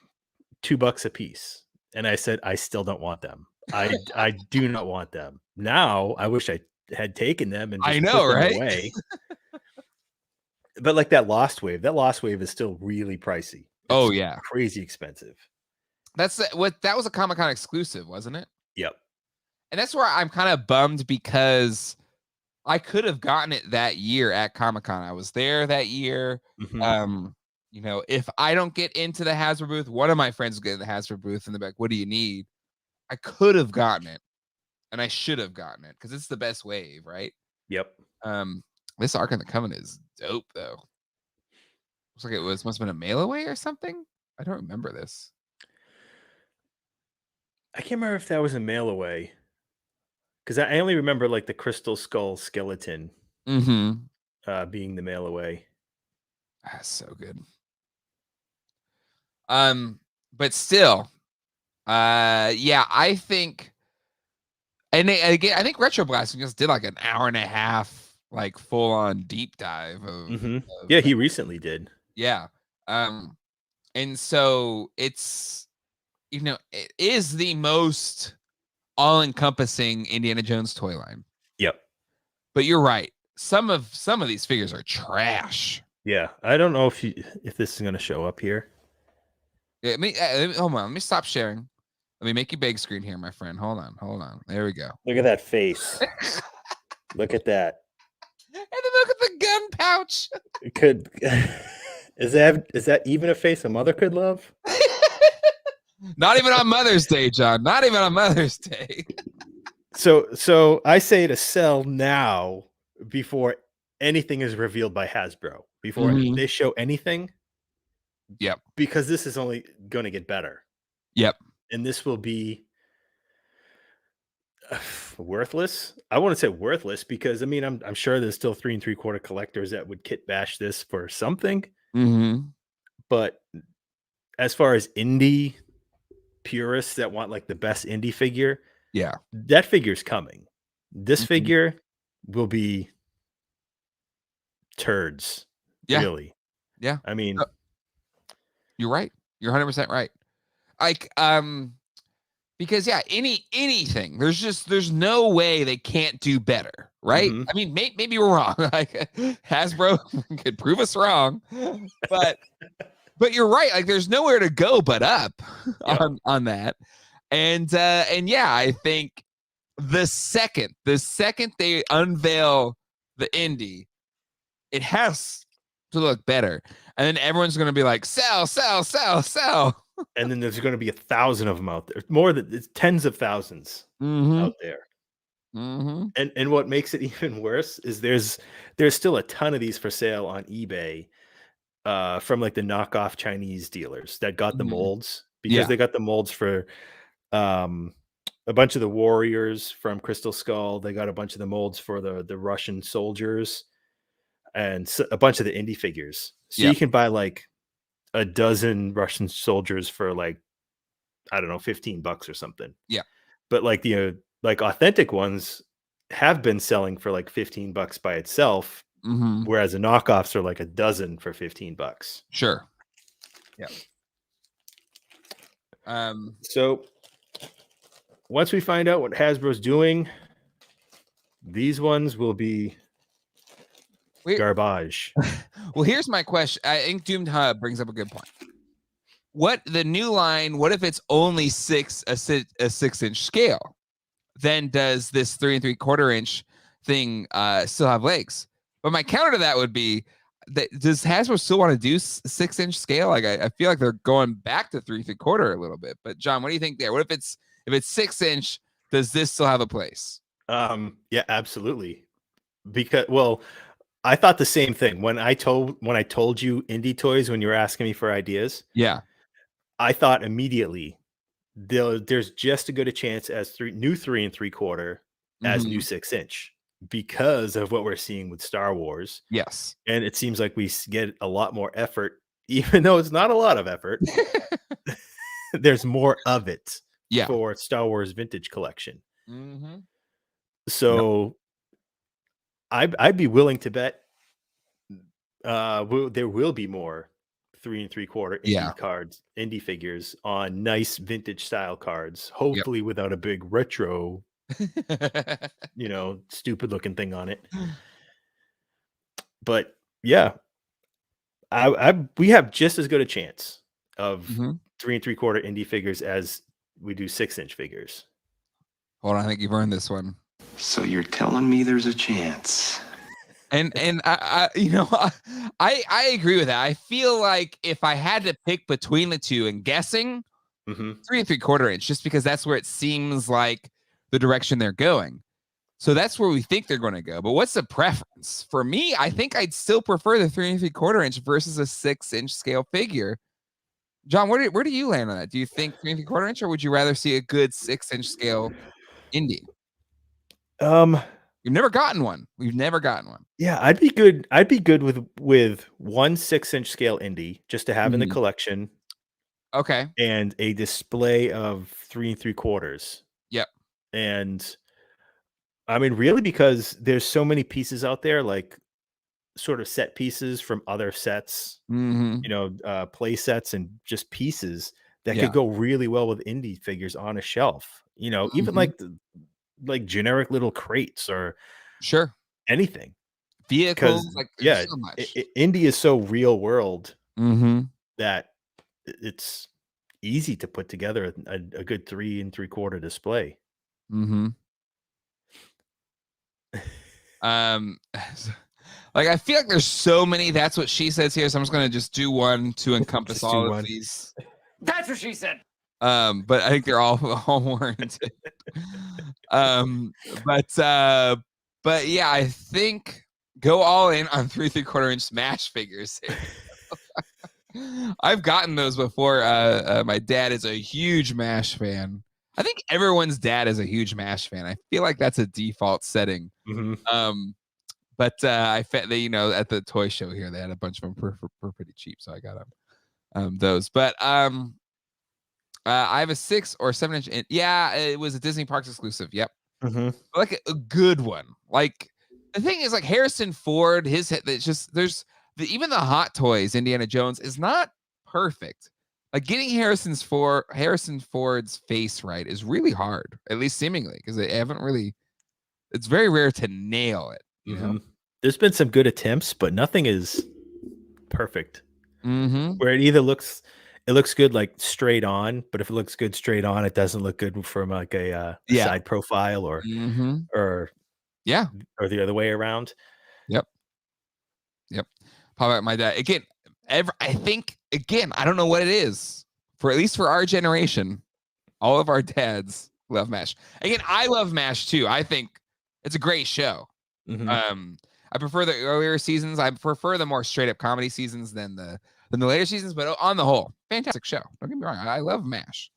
$2 a piece. And I said, I still don't want them. I do not want them. Now I wish I had taken them and just put them away. But like that Lost Wave is still really pricey. It's crazy expensive. That was a Comic-Con exclusive, wasn't it? Yep. And that's where I'm kind of bummed because I could have gotten it that year at Comic-Con. I was there that year. Mm-hmm. You know, if I don't get into the Hasbro booth, one of my friends will get in the Hasbro booth and they're like, what do you need? I could have gotten it and I should have gotten it because it's the best wave, right? Yep. This Ark in the Covenant is dope though. Looks like must have been a mail away or something. I don't remember this. I can't remember if that was a mail away because I only remember like the Crystal Skull skeleton being the mail away. That's so good. But still, I think, and again, I think Retro Blasting just did like an hour and a half, like full on deep dive. Yeah, he recently did. Yeah. And so it's, it is the most all encompassing Indiana Jones toy line. Yep. But you're right. Some of these figures are trash. Yeah, I don't know if this is going to show up here. Yeah, hold on. Let me stop sharing. Let me make you big screen here, my friend. Hold on. There we go. Look at that face. Look at that. And then look at the gun pouch. Is that even a face a mother could love? Not even on Mother's Day, John. Not even on Mother's Day. So I say to sell now before anything is revealed by Hasbro. Before they show anything. Yep. Because this is only going to get better. Yep. And this will be worthless. I wouldn't say worthless because I mean I'm sure there's still 3 3/4 collectors that would kit bash this for something. But as far as indie purists that want like the best indie figure, that figure's coming. This figure will be turds. Really. Yeah. I mean, you're right. You're 100% right. Like, because anything, there's no way they can't do better, right? I mean, maybe we're wrong. Like Hasbro could prove us wrong, but you're right. Like, there's nowhere to go but up on that. And yeah, I think the second they unveil the indie, it has to look better, and then everyone's going to be like, sell. And then there's going to be 1,000 of them out there. It's tens of thousands out there. And what makes it even worse is there's still a ton of these for sale on eBay from like the knockoff Chinese dealers that got the molds because they got the molds for a bunch of the warriors from Crystal Skull. They got a bunch of the molds for the Russian soldiers and a bunch of the indie figures. So you can buy like a dozen Russian soldiers for like, I don't know, $15 or something. Yeah. But like like authentic ones have been selling for like $15 by itself, whereas the knockoffs are like a dozen for $15. Sure. Yeah. So once we find out what Hasbro's doing, these ones will be garbage. Well, here's my question. I think Doomed Hub brings up a good point. What the new line? What if it's only a 6-inch scale? Then does this 3 3/4 inch thing still have legs? But my counter to that would be that does Hasbro still want to do 6-inch scale? Like I feel like they're going back to 3 3/4 a little bit. But John, what do you think there? What if it's 6-inch? Does this still have a place? Yeah, absolutely. Because I thought the same thing when I told you indie toys when you were asking me for ideas. Yeah, I thought immediately there's just as good a chance as new 3 3/4 as new 6-inch because of what we're seeing with Star Wars. Yes, and it seems like we get a lot more effort, even though it's not a lot of effort. There's more of it for Star Wars Vintage Collection. So I'd be willing to bet there will be more 3 3/4 indie cards, indie figures on nice vintage style cards, hopefully without a big retro, stupid looking thing on it. But yeah, we have just as good a chance of 3 3/4 indie figures as we do 6-inch figures. Hold on, I think you've earned this one. So you're telling me there's a chance? And I agree with that. I feel like if I had to pick between the two and guessing, 3 3/4 inch, just because that's where it seems like the direction they're going. So that's where we think they're going to go. But what's the preference? For me, I think I'd still prefer the 3 3/4 inch versus a 6-inch scale figure. John, where do you land on that? Do you think 3 3/4 inch, or would you rather see a good 6-inch scale indie? We've never gotten one. Yeah, I'd be good. I'd be good with one 6-inch scale indie just to have in the collection. Okay. And a display of 3 3/4. Yep. And I mean, really, because there's so many pieces out there, like sort of set pieces from other sets, play sets and just pieces that could go really well with indie figures on a shelf. Even like generic little crates or anything. Vehicles, so much. Indie is so real world that it's easy to put together a good 3 3/4 display. I feel like there's so many. That's what she says here. So I'm just going to do one to encompass all of these. That's what she said. But I think they're all warranted. But yeah, I think go all in on 3 3/4 inch Smash figures here. I've gotten those before. My dad is a huge MASH fan. I think everyone's dad is a huge MASH fan. I feel like that's a default setting. But I felt they, at the toy show here, they had a bunch of them for pretty cheap, so I got those. But I have a 6 or 7-inch. Yeah, it was a Disney Parks exclusive. Yep, like a good one. Like the thing is, like Harrison Ford, it's just even the Hot Toys Indiana Jones is not perfect. Like getting Harrison Ford's face right is really hard, at least seemingly, because they haven't really. It's very rare to nail it. There's been some good attempts, but nothing is perfect. Where it either looks good like straight on, but if it looks good straight on, it doesn't look good from like a side profile or the other way around. Yep. Probably my dad again. I think again, I don't know what it is at least for our generation. All of our dads love MASH. Again, I love MASH too. I think it's a great show. I prefer the earlier seasons. I prefer the more straight up comedy seasons than the later seasons. But on the whole, fantastic show. Don't get me wrong. I love MASH.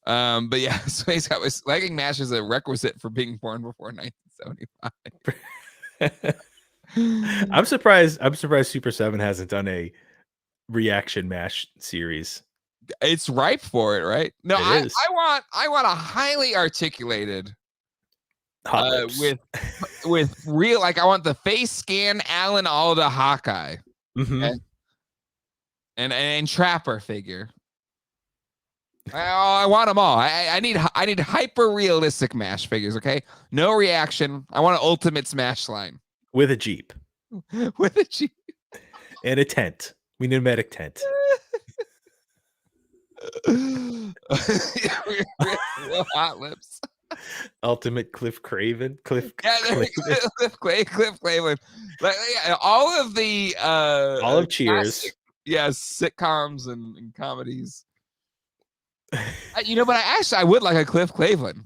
But yeah, so he's got liking MASH is a requisite for being born before 1975. I'm surprised Super 7 hasn't done a reaction MASH series. It's ripe for it, right? No, I want a highly articulated with real, like I want the face scan Alan Alda Hawkeye and Trapper figure. I want them all. I need hyper realistic MASH figures. Okay, no reaction. I want an ultimate Smash line with a Jeep, with a Jeep and a tent. We need a medic tent. Real hot lips. Ultimate Cliff Craven. Cliff Craven. Like, yeah, all of the all of Cheers. Classic, yes, sitcoms and comedies. But I would like a Cliff Clavin.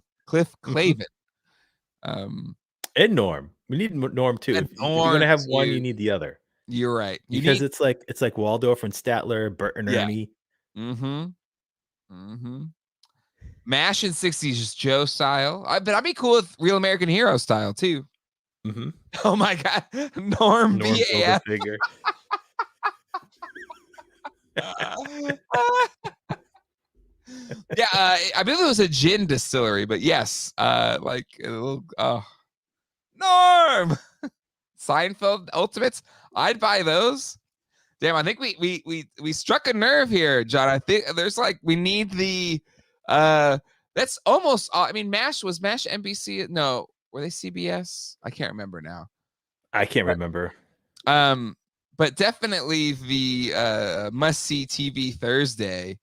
And Norm. We need Norm too. If you're gonna have one, you need the other. You're right. Because it's like Waldorf and Statler, Bert and Ernie. MASH in 60s Joe style. But I'd be cool with Real American Hero style too. Oh my God, Norm BAF figure. Yeah, I believe it was a gin distillery, but yes, like a little Norm Seinfeld Ultimates. I'd buy those. Damn, I think we struck a nerve here, John. I think there's we need the that's almost I mean MASH NBC? No, were they CBS? I can't remember now. I can't remember. But definitely the must-see TV Thursday.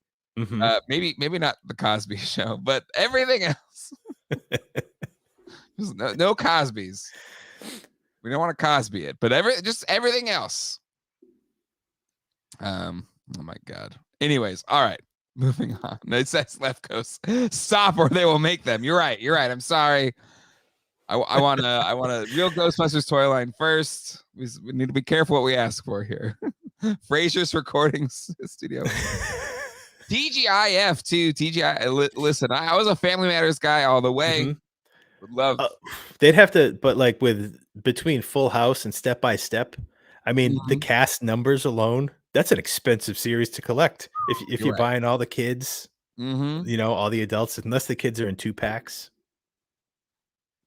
Maybe not the Cosby Show, but everything else. no Cosbys. We don't want to Cosby it, but everything else. Oh my God. Anyways, all right, moving on. It says Left Coast, stop or they will make them. You're right. I'm sorry. I want a real Ghostbusters toy line first. We need to be careful what we ask for here. Fraser's recording studio. TGIF too. Listen, I was a Family Matters guy all the way. Would love. They'd have to, but between Full House and Step by Step, I mean, the cast numbers alone, that's an expensive series to collect. If you're buying all the kids, all the adults, unless the kids are in 2-packs.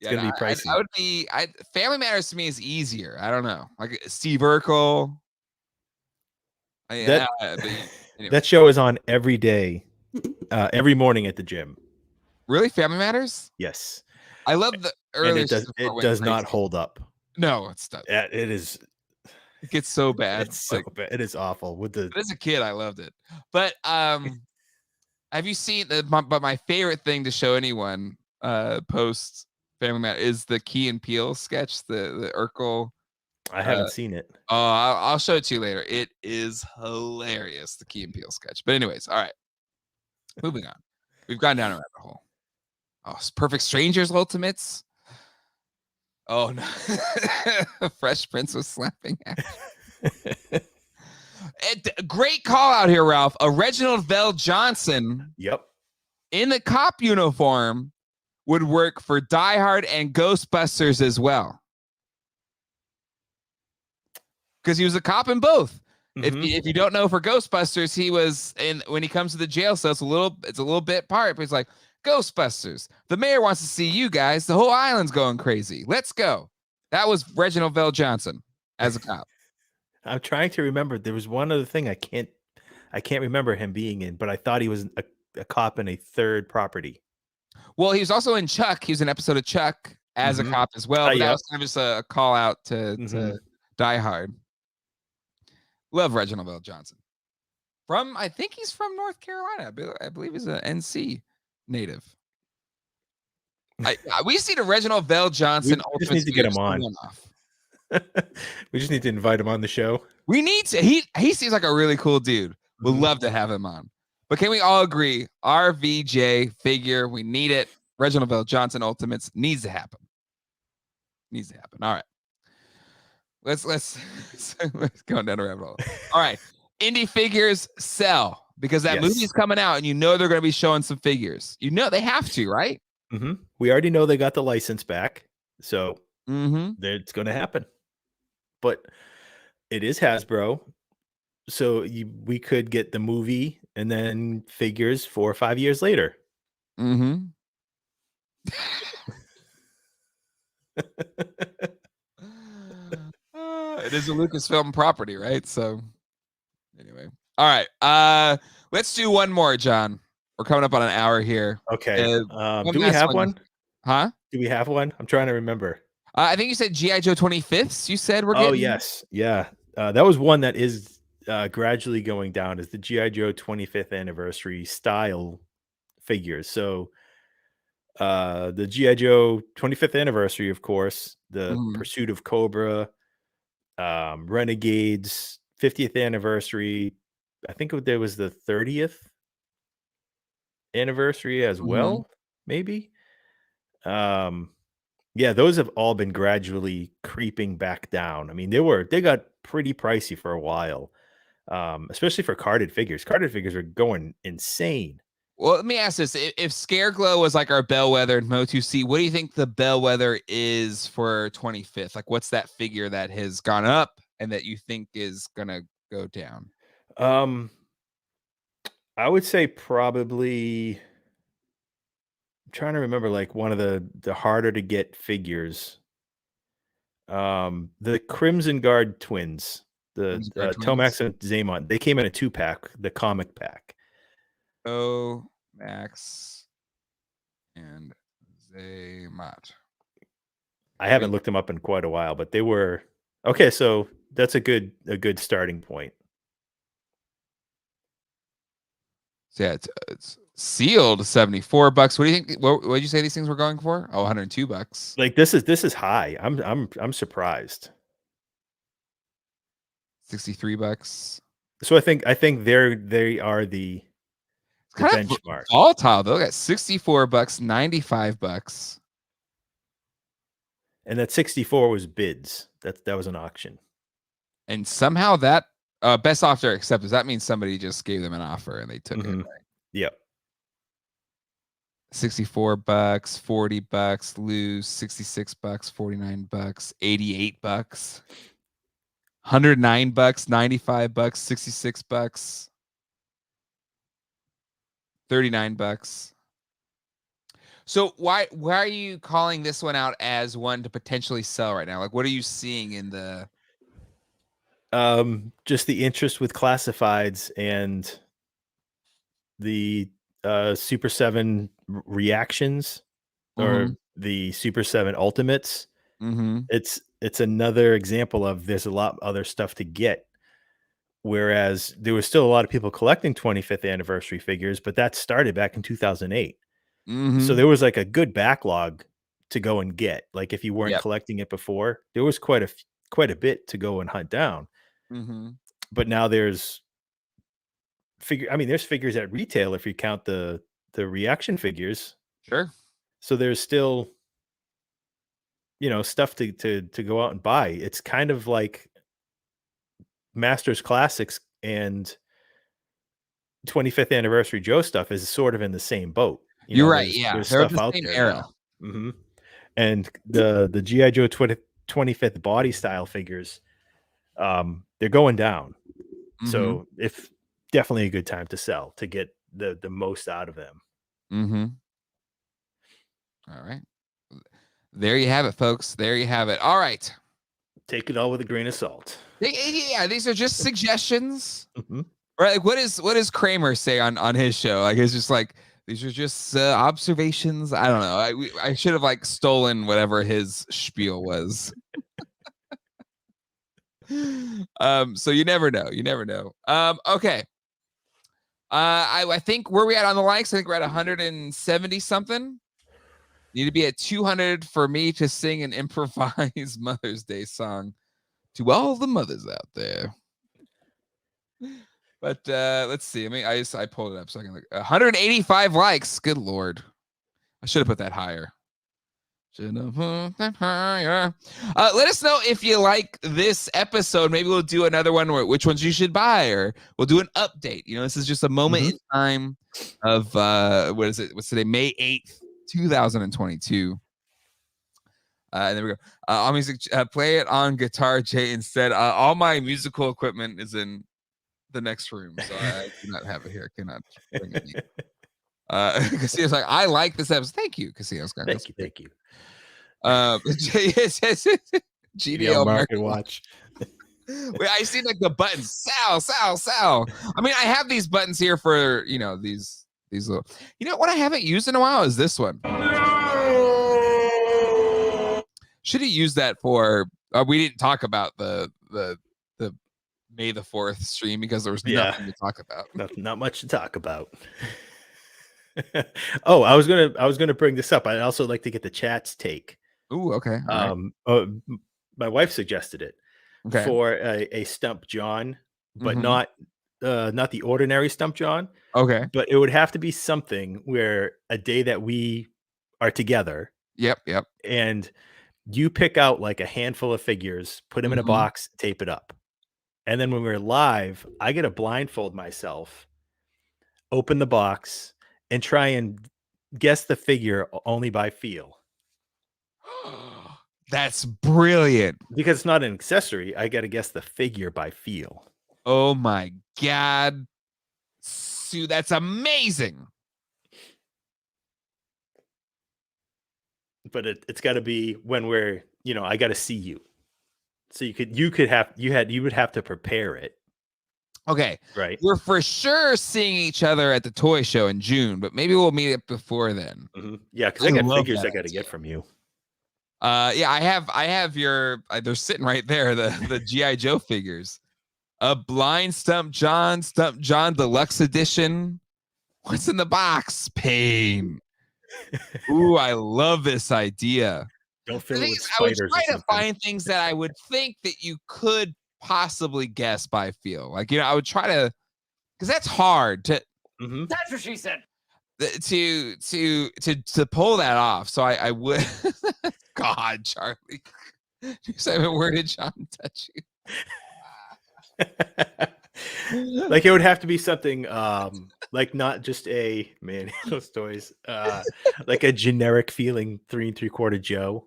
It's gonna be pricey. Family Matters to me is easier. I don't know, like Steve Urkel. That show is on every day, every morning at the gym. Really, Family Matters? Yes. I love the early. It does not hold up. No, it's not. It is. It gets so bad. It's so bad. It is awful. As a kid, I loved it. But have you seen but my favorite thing to show anyone post Family Matters is the Key and Peele sketch, the Urkel. I haven't seen it. Oh, I'll show it to you later. It is hilarious, the Key and Peele sketch. But anyways, all right. Moving on. We've gone down a rabbit hole. Oh, Perfect Strangers Ultimates. Oh no. Fresh Prince was slapping great call out here, Ralph. A Reginald Vell Johnson. Yep. In the cop uniform would work for Die Hard and Ghostbusters as well. Because he was a cop in both. If you don't know, for Ghostbusters, he was when he comes to the jail cell, it's a little bit part, but he's like, Ghostbusters, the mayor wants to see you guys. The whole island's going crazy. Let's go. That was Reginald Vell Johnson as a cop. I'm trying to remember. There was one other thing I can't remember him being in, but I thought he was a cop in a third property. Well, he was also in Chuck. He was an episode of Chuck as a cop as well. But that was kind of just a call out to Die Hard. Love Reginald Vell Johnson. I think he's from North Carolina. I believe he's an NC native. We see the Reginald Vell Johnson. We just need to get him on. We just need to invite him on the show. We need to. He seems like a really cool dude. We'd love to have him on. But can we all agree? RVJ figure, we need it. Reginald Vell Johnson Ultimates needs to happen. All right. Let's go down a rabbit hole. All right. Indie figures sell because that movie's coming out and they're going to be showing some figures. They have to, right? We already know they got the license back. So it's going to happen. But it is Hasbro. So we could get the movie and then figures 4 or 5 years later. It is a Lucasfilm property, right? So anyway. All right. Let's do one more, John. We're coming up on an hour here. Okay. Do we have one? Huh? Do we have one? I'm trying to remember. I think you said G.I. Joe 25th. You said we're getting. Oh, getting. yes. Yeah. That was one that is gradually going down, is the G.I. Joe 25th anniversary style figures. So the G.I. Joe 25th anniversary, of course, the Pursuit of Cobra, Renegades, 50th anniversary. I think there was the 30th anniversary as well, maybe. Yeah, those have all been gradually creeping back down. I mean, they got pretty pricey for a while, especially for carded figures. Carded figures are going insane. Well, let me ask this: if Scareglow was like our bellwether in Mo2C, what do you think the bellwether is for 25th? Like, what's that figure that has gone up and that you think is gonna go down? I would say probably. I'm trying to remember, like, one of the harder to get figures. The Crimson Guard twins, the Tomax and Zaymont, they came in a 2-pack, the comic pack. Oh, Max and Zaymont. I haven't looked them up in quite a while, but they were okay. So that's a good starting point. So yeah, it's sealed $74. What do you think? What did you say these things were going for? Oh, $102. Like, this is high. I'm surprised. $63. So I think they are the benchmark. Volatile though. Got $64, $95. And that 64 was bids. That was an auction. And somehow that best offer accepted. That means somebody just gave them an offer and they took it. Right? Yep. $64, $40, lose $66, $49, $88, $109, $95, $66, $39. So why are you calling this one out as one to potentially sell right now? Like, what are you seeing in the just the interest with classifieds and the Super 7 reactions or the Super 7 ultimates. It's another example of there's a lot other stuff to get. Whereas there was still a lot of people collecting 25th anniversary figures, but that started back in 2008. So there was like a good backlog to go and get. Like, if you weren't collecting it before, there was quite a bit to go and hunt down. But now there's figures at retail if you count the reaction figures. Sure. So there's still, stuff to go out and buy. It's kind of like Masters Classics and 25th anniversary Joe stuff is sort of in the same boat. You're right. Yeah. There's stuff out there era. And the G.I. Joe 25th body style figures, they're going down. So if definitely a good time to sell to get the most out of them. All right. There you have it, folks. There you have it. All right. Take it all with a grain of salt. Yeah, these are just suggestions. Right? Like, what does Kramer say on his show? Like, it's just like, these are just observations. I don't know. I should have like stolen whatever his spiel was. So you never know. You never know. Okay. I think where we at on the likes? I think we're at 170 something. Need to be at 200 for me to sing an improvised Mother's Day song to all the mothers out there. But let's see. I mean, I pulled it up so I can look. 185 likes. Good Lord. I should have put that higher. Should have put that higher. Let us know if you like this episode. Maybe we'll do another one where which ones you should buy, or we'll do an update. This is just a moment in time of what is it? What's today? May 8th, 2022. And there we go. All music, play it on guitar, Jay. Instead, all my musical equipment is in the next room, so I do not have it here. Cannot bring it in. Casino's like, I like this episode. Thank you, Casino's. Thank you. GDL Market Watch. Wait, I see like the buttons. Sal. I mean, I have these buttons here for these these little. You know what I haven't used in a while is this one. Should have used that for. We didn't talk about the May the 4th stream because there was nothing to talk about. Not much to talk about. Oh, I was gonna bring this up. I'd also like to get the chat's take. Ooh, okay. My wife suggested it for a Stump John, but not the ordinary Stump John. Okay. But it would have to be something where a day that we are together. Yep. And you pick out like a handful of figures, put them in a box, tape it up. And then when we're live, I get to blindfold myself, open the box, and try and guess the figure only by feel. That's brilliant. Because it's not an accessory, I got to guess the figure by feel. Oh my God. Sue, that's amazing. But it's got to be when we're, I got to see you. So you would have to prepare it. Okay. Right. We're for sure seeing each other at the toy show in June, but maybe we'll meet up before then. Yeah, because I got figures I got to get from you. Yeah, I have your. They're sitting right there. The GI Joe figures. A blind Stump John Deluxe Edition. What's in the box? Pain. Ooh, I love this idea. Don't fill it with I would spiders. try to find things that I would think that you could possibly guess by feel. Like, I would try to, because that's hard to. That's what she said. To pull that off. So I would. God, Charlie. Just haven't worded John touch you. Like it would have to be something like not just a those toys like a generic feeling 3 3/4 Joe.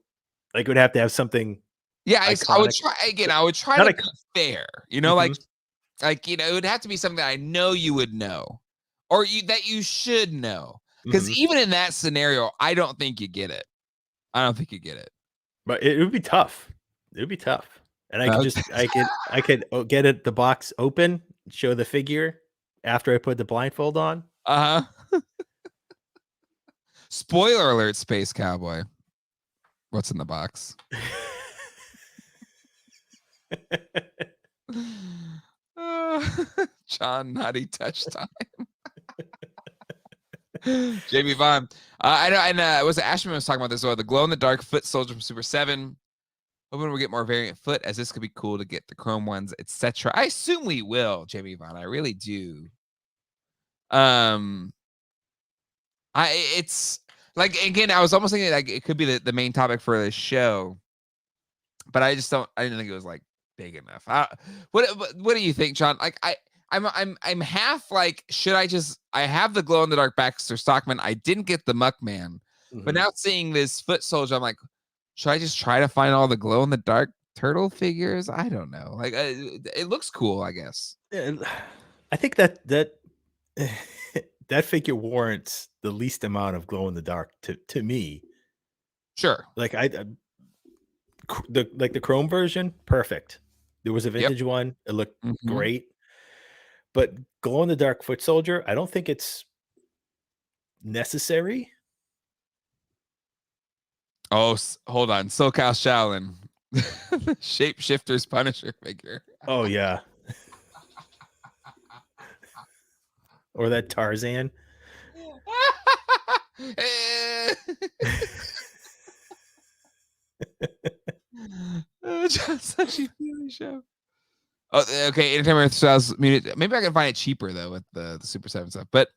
Like it would have to have something. Yeah, I would try again. I would try to be fair. Like it would have to be something that I know you would know, or that you should know. Because even in that scenario, I don't think you get it. But it would be tough. It would be tough. And I could get it the box open, show the figure after I put the blindfold on. Spoiler alert, Space Cowboy. What's in the box? John Naughty Touch time. JB Vaughn. I know, and was Ashman was talking about this. The glow in the dark foot soldier from Super 7. Hoping we'll get more variant foot, as this could be cool to get the chrome ones, etc. I assume we will, JB Vaughn. I really do. It's like, again, I was almost thinking like it could be the main topic for the show, but I didn't think it was like big enough. What do you think, John? Like I'm half like, I have the glow in the dark Baxter Stockman. I didn't get the Muckman, but now seeing this foot soldier, I'm like, should I just try to find all the glow in the dark turtle figures? I don't know. Like it looks cool, I guess. And I think that that figure warrants the least amount of glow in the dark to me. Sure. Like the chrome version, perfect. There was a vintage one. It looked great. But glow in the dark foot soldier, I don't think it's necessary. Oh, hold on. SoCal Shaolin. Shapeshifter's Punisher figure. Oh, yeah. Or that Tarzan. Just such a funny show. Oh, okay. Anytime Earth Styles, maybe I can find it cheaper though with the Super 7 stuff. But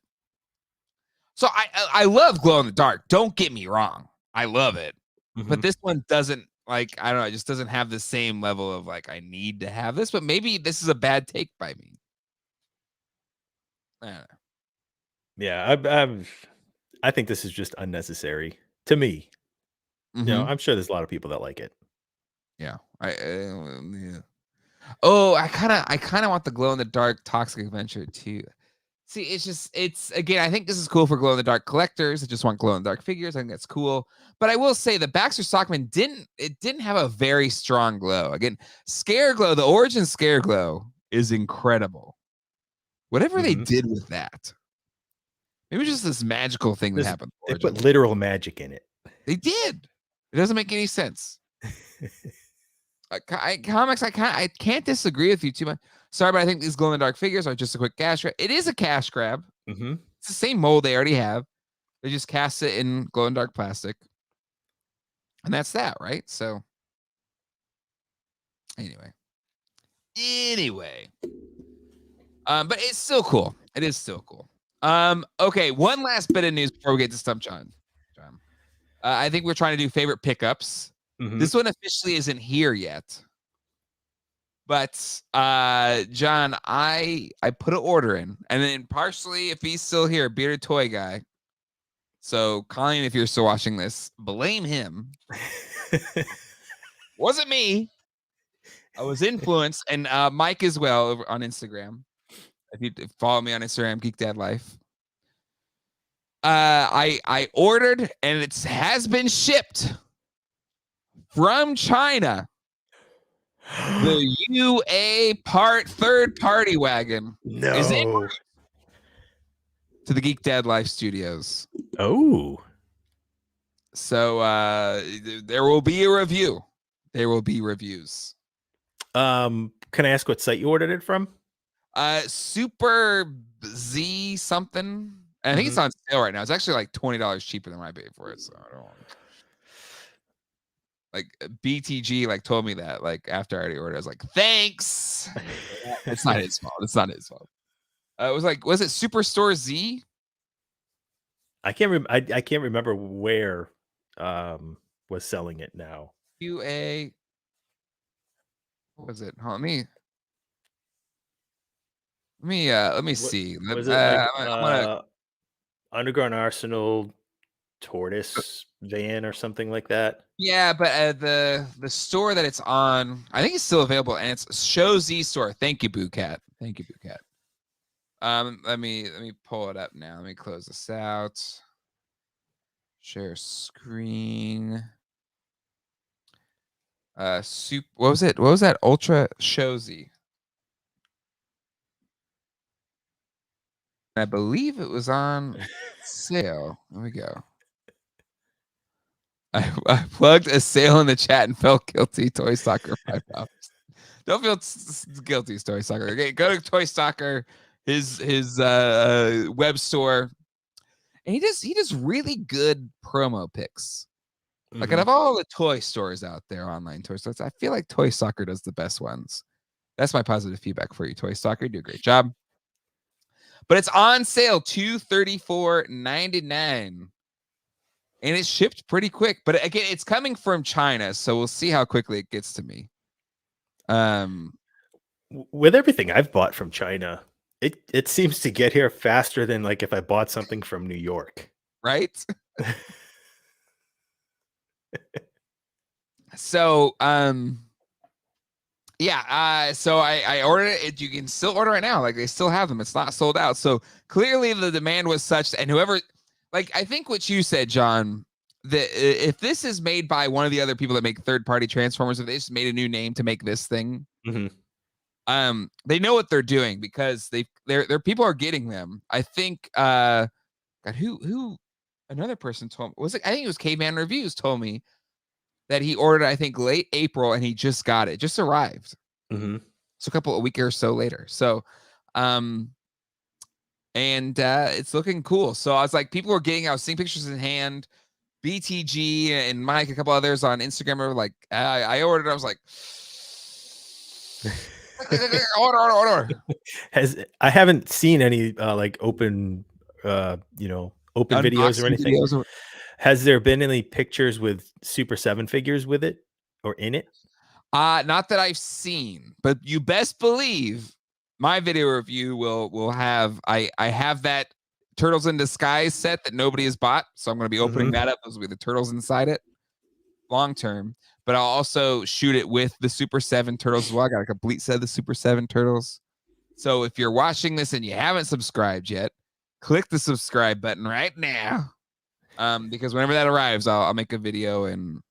so I love glow in the dark. Don't get me wrong. I love it. But this one doesn't, like, I don't know, it just doesn't have the same level of like, I need to have this, but maybe this is a bad take by me. I don't know. Yeah, I think this is just unnecessary to me. I'm sure there's a lot of people that like it. Yeah. Yeah. Oh, I kind of want the glow in the dark Toxic Adventure too. See, it's again, I think this is cool for glow in the dark collectors that just want glow in the dark figures. I think that's cool. But I will say the Baxter Stockman didn't have a very strong glow. Again, Scare Glow, the origin Scare Glow is incredible. Whatever they did with that. Maybe just this magical thing that happened. They put literal magic in it. They did. It doesn't make any sense. Comics, I can't disagree with you too much. Sorry, but I think these glow-in-the-dark figures are just a quick cash grab. It is a cash grab. Mm-hmm. It's the same mold they already have. They just cast it in glow-in-the-dark plastic. And that's that, right? So, anyway. But it's still cool. It is still cool. Okay, one last bit of news before we get to Stump John. I think we're trying to do favorite pickups. Mm-hmm. This one officially isn't here yet. But John, I put an order in, and then partially, if he's still here, Bearded Toy Guy. So Colleen, if you're still watching this, blame him. Wasn't me. I was influenced, and Mike as well over on Instagram. If you follow me on Instagram, Geek Dad Life. I ordered, and it has been shipped from China. The UA third party wagon is in to the Geek Dad Life Studios. Oh. So there will be a review. There will be reviews. Can I ask what site you ordered it from? Super Z something. And I think it's on sale right now. It's actually like $20 cheaper than I paid for it. So I don't like BTG like told me that like after I already ordered. I was like, thanks. It's not his fault. It's not his fault. It was like, was it Superstore Z? I can't remember where was selling it now. UA. What was it? Hold on, let me see. Was it like Underground Arsenal Tortoise van or something like that? Yeah, but the store that it's on, I think it's still available, and it's Show Z Store. Thank you, Boo Cat. Thank you, Boo Cat. Let me pull it up now. Let me close this out. Share screen. What was it? What was that? Ultra Show Z. I believe it was on sale. There we go. I plugged a sale in the chat and felt guilty. Toy Stalker $5. Don't feel guilty, Toy Stalker. Okay, go to Toy Stalker, his web store, and he does really good promo pics. Like out of all the toy stores out there, online toy stores, I feel like Toy Stalker does the best ones. That's my positive feedback for you, Toy Stalker. You do a great job. But it's on sale, $234.99. And it's shipped pretty quick. But again, it's coming from China, so we'll see how quickly it gets to me. With everything I've bought from China, it seems to get here faster than like if I bought something from New York. Right? So, so I ordered it. You can still order it now. Like they still have them. It's not sold out. So clearly the demand was such, and whoever, like, I think what you said, John, that if this is made by one of the other people that make third-party Transformers, if they just made a new name to make this thing, they know what they're doing because their people are getting them. I think, God, who another person told me, I think it was Caveman Reviews told me that he ordered, I think, late April, and he just got it, just arrived. So a week or so later. So, it's looking cool. So I was like, people were getting, I was seeing pictures in hand. BTG and Mike, a couple others on Instagram were like, I ordered. I was like, order. I haven't seen any like open videos or anything. Has there been any pictures with Super 7 figures with it or in it? Not that I've seen, but you best believe my video review will have, I have that Turtles in Disguise set that nobody has bought. So I'm going to be opening that up. Those will be the turtles inside it long term, but I'll also shoot it with the Super 7 turtles as well. I got a complete set of the Super 7 turtles. So if you're watching this and you haven't subscribed yet, click the subscribe button right now. Because whenever that arrives, I'll make a video and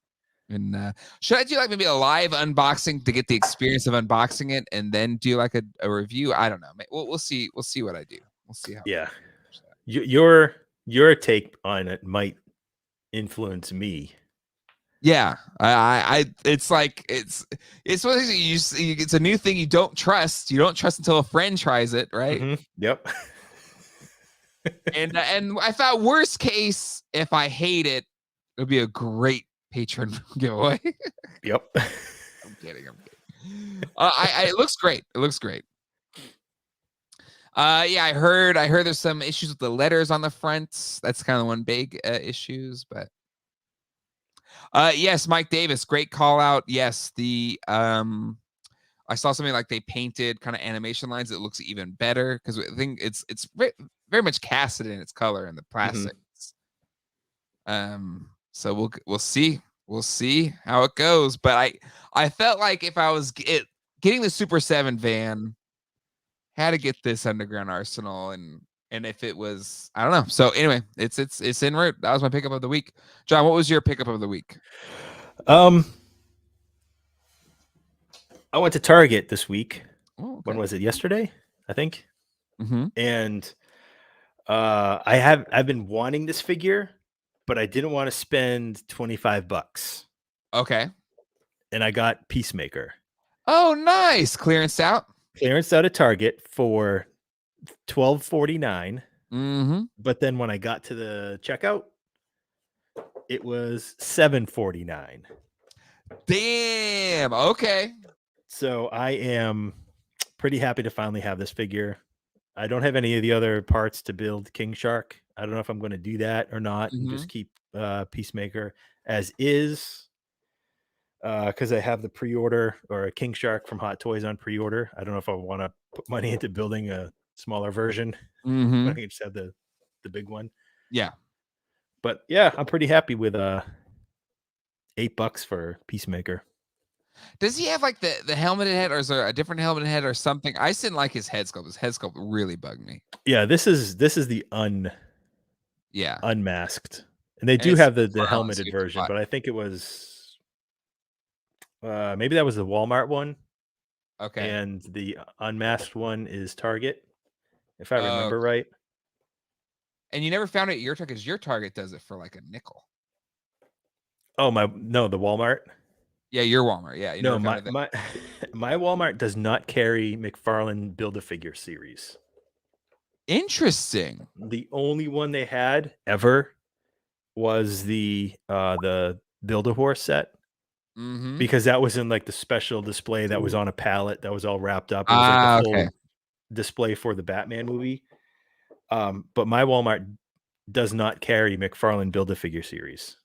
should I do like maybe a live unboxing to get the experience of unboxing it and then do like a review? I don't know. We'll see what I do. We'll see how. Yeah. Your take on it might influence me. Yeah, it's like it's one of these things it's a new thing you don't trust. You don't trust until a friend tries it, right? Mm-hmm. Yep. and I thought worst case, if I hate it, it'll be a great patron giveaway. Yep. I'm kidding. It looks great. It looks great. Yeah, I heard there's some issues with the letters on the front. That's kind of one big issues, but yes, Mike Davis, great call out. Yes, the I saw something like they painted kind of animation lines that looks even better because I think it's very much casted in its color and the plastics. So we'll see how it goes. But I felt like if I was getting the Super 7 van, had to get this Underground Arsenal and if it was, I don't know. So anyway, it's en route. That was my pickup of the week. John, what was your pickup of the week? I went to Target this week. Oh, okay. When was it? Yesterday, I think. Mm-hmm. And I've been wanting this figure, but I didn't want to spend $25. Okay. And I got Peacemaker. Oh, nice. Clearance out at Target for $12.49. Mm-hmm. But then when I got to the checkout, it was $7.49. Damn. Okay. So I am pretty happy to finally have this figure. I don't have any of the other parts to build King Shark. I don't know if I'm going to do that or not and just keep Peacemaker as is. Because I have the pre-order or a King Shark from Hot Toys on pre-order. I don't know if I want to put money into building a smaller version. Mm-hmm. I can just have the big one. Yeah. But yeah, I'm pretty happy with $8 for Peacemaker. Does he have like the helmeted head, or is there a different helmeted head or something? I just didn't like his head sculpt. His head sculpt really bugged me. Yeah, this is the unmasked, and they do have the helmeted version, but I think it was maybe that was the Walmart one. Okay, and the unmasked one is Target, if I remember right. And you never found it at your Target because your Target does it for like a nickel. Oh the Walmart. Yeah, your Walmart. Yeah, no, my Walmart does not carry McFarlane Build-A-Figure series. Interesting. The only one they had ever was the Build-A-Horse set, because that was in like the special display that was on a pallet that was all wrapped up. It was like the full display for the Batman movie. But my Walmart does not carry McFarlane Build-A-Figure series.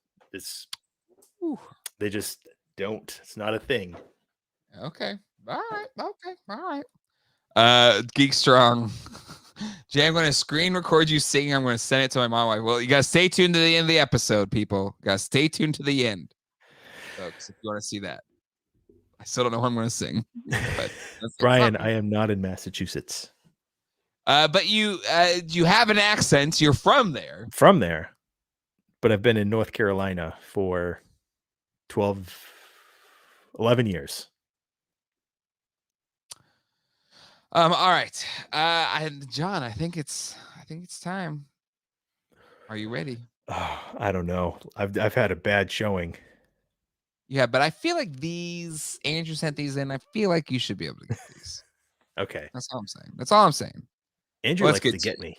They just don't. It's not a thing. Okay. All right. Geek Strong. Jay, I'm going to screen record you singing. I'm going to send it to my mom. Well, you got to stay tuned to the end of the episode, people. You got to stay tuned to the end, folks, if you want to see that. I still don't know what I'm going to sing. But Brian, I am not in Massachusetts. But you have an accent. You're from there. From there. But I've been in North Carolina for 11 years. All right. John, I think it's time. Are you ready? Oh, I don't know. I've had a bad showing. Yeah, but I feel like Andrew sent these in. I feel like you should be able to get these. Okay. That's all I'm saying. Andrew likes to get me.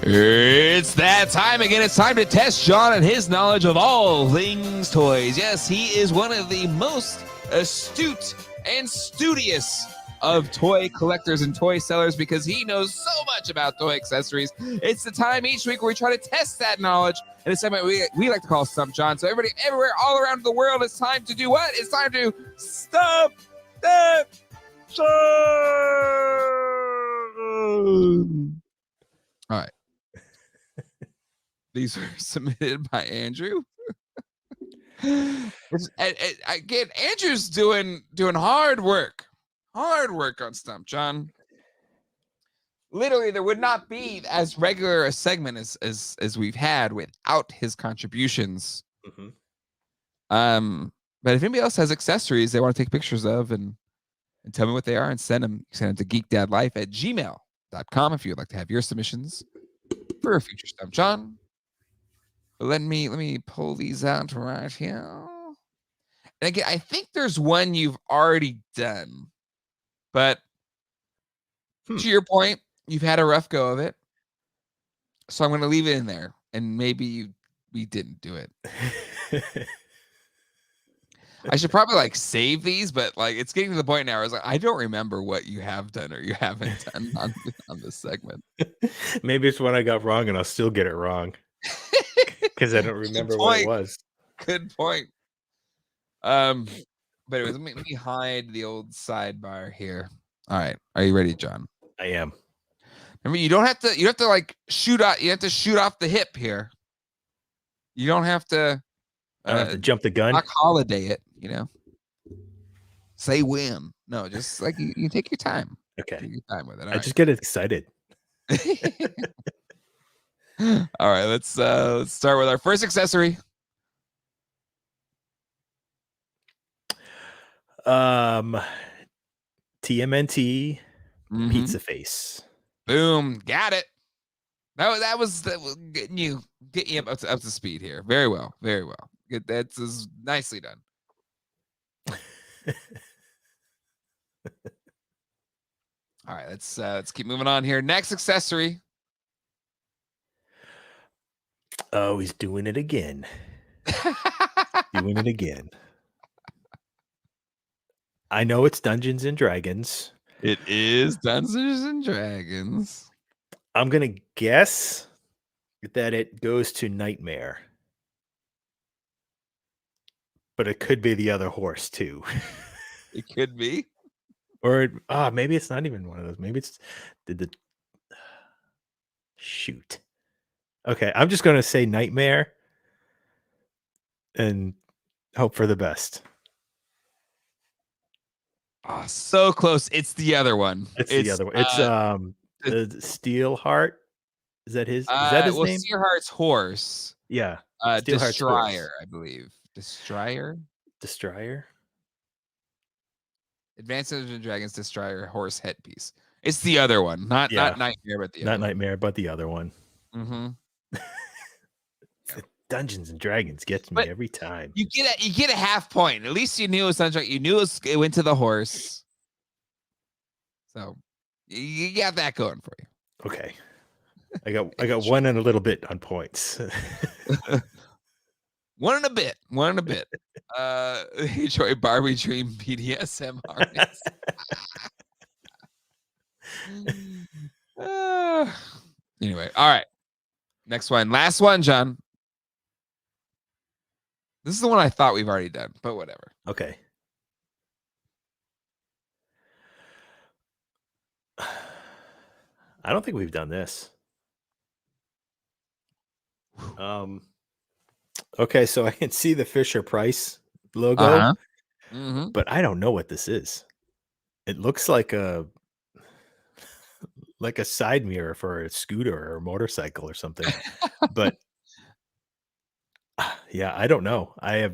It's that time again. It's time to test John and his knowledge of all things toys. Yes, he is one of the most astute and studious of toy collectors and toy sellers because he knows so much about toy accessories. It's the time each week where we try to test that knowledge. And it's something we like to call Stump John. So everybody, everywhere, all around the world, it's time to do what? It's time to Stump that John. All right. These were submitted by Andrew. Again, Andrew's doing hard work on Stump John. Literally, there would not be as regular a segment as we've had without his contributions. But if anybody else has accessories they want to take pictures of and and tell me what they are and send them. Send them to geekdadlife@gmail.com if you'd like to have your submissions for a future Stump John. But let me pull these out right here. And again, I think there's one you've already done, but to your point, you've had a rough go of it. So I'm going to leave it in there, and maybe we didn't do it. I should probably like save these, but like it's getting to the point now where I was like, I don't remember what you have done or you haven't done on this segment. Maybe it's one I got wrong, and I'll still get it wrong because I don't remember what it was. Good point. But anyways, let me hide the old sidebar here. All right, are you ready, John? I am. Remember, you have to like shoot out. You have to shoot off the hip here. You don't have to. I don't have to jump the gun. Doc Holiday it, Say when. No, just like you take your time. Okay. Take your time with it. I just get excited. All right, let's start with our first accessory. TMNT pizza face. Boom, got it. That was getting you up to speed here. Very well, very well. Good. That's nicely done. All right, let's keep moving on here. Next accessory. Oh, he's doing it again. Doing it again. I know it's Dungeons and Dragons. It is Dungeons and Dragons. I'm gonna guess that it goes to Nightmare. But it could be the other horse too. It could be. Or maybe it's not even one of those. Maybe it's the shoot. Okay, I'm just gonna say Nightmare and hope for the best. Oh, so close. It's the other one. It's the other one. It's the Steelheart. Is that his? Is that his name? Steelheart's horse. Yeah. Destroyer, I believe. Destroyer. Advanced Dungeons and Dragons Destroyer horse headpiece. It's the other one, not Nightmare, but the other not Nightmare, but the other one. Mm-hmm. Dungeons and Dragons gets me every time. You get a half point. At least you knew it was Sunshine. You knew it went to the horse. So you got that going for you. Okay. I got one and a little bit on points. One and a bit. Enjoy Barbie Dream BDSM harness. Anyway, all right. Next one. Last one, John. This is the one I thought we've already done, but whatever. Okay. I don't think we've done this. Okay, so I can see the Fisher-Price logo, but I don't know what this is. It looks like a side mirror for a scooter or a motorcycle or something. But yeah, I don't know. I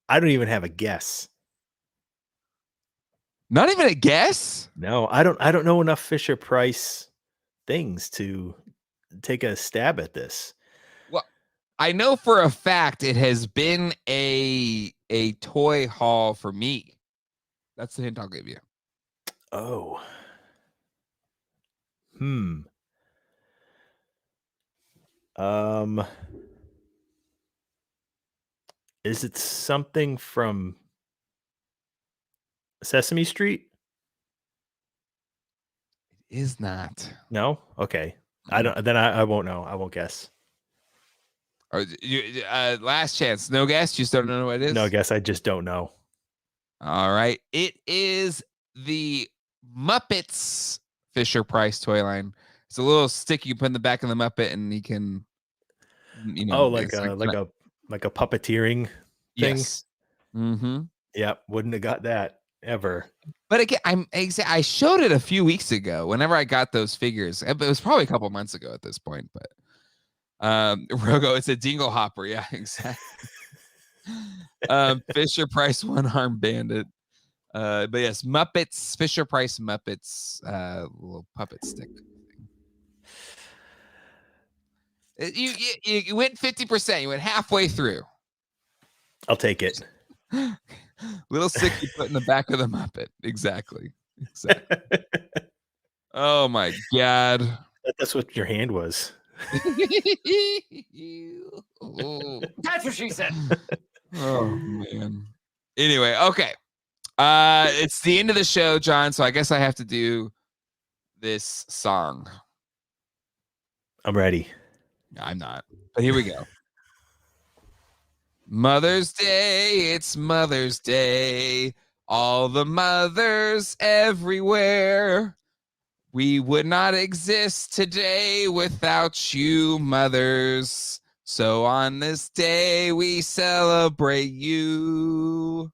don't even have a guess. Not even a guess? No, I don't know enough Fisher-Price things to take a stab at this. Well, I know for a fact it has been a toy haul for me. That's the hint I'll give you. Oh. Is it something from Sesame Street? It is not. No? Okay. I won't know. I won't guess. Or last chance. No guess? You still don't know what it is? No guess. I just don't know. All right. It is the Muppets Fisher-Price toy line. It's a little stick you put in the back of the Muppet and he can, like a puppeteering thing. Yes. Mm-hmm. Yeah, wouldn't have got that ever. But again, I showed it a few weeks ago. Whenever I got those figures, it was probably a couple months ago at this point. But Rogo, it's a Dingle Hopper. Yeah, exactly. Fisher-Price One-Arm Bandit. But yes, Muppets, Fisher Price Muppets, little puppet stick. You went 50%. You went halfway through. I'll take it. Little stick you put in the back of the Muppet. Exactly. Oh my God. That's what your hand was. That's what she said. Oh man. Anyway, okay. It's the end of the show, John, so I guess I have to do this song. I'm ready. I'm not. But here we go. Mother's Day, it's Mother's Day. All the mothers everywhere. We would not exist today without you, mothers. So on this day, we celebrate you.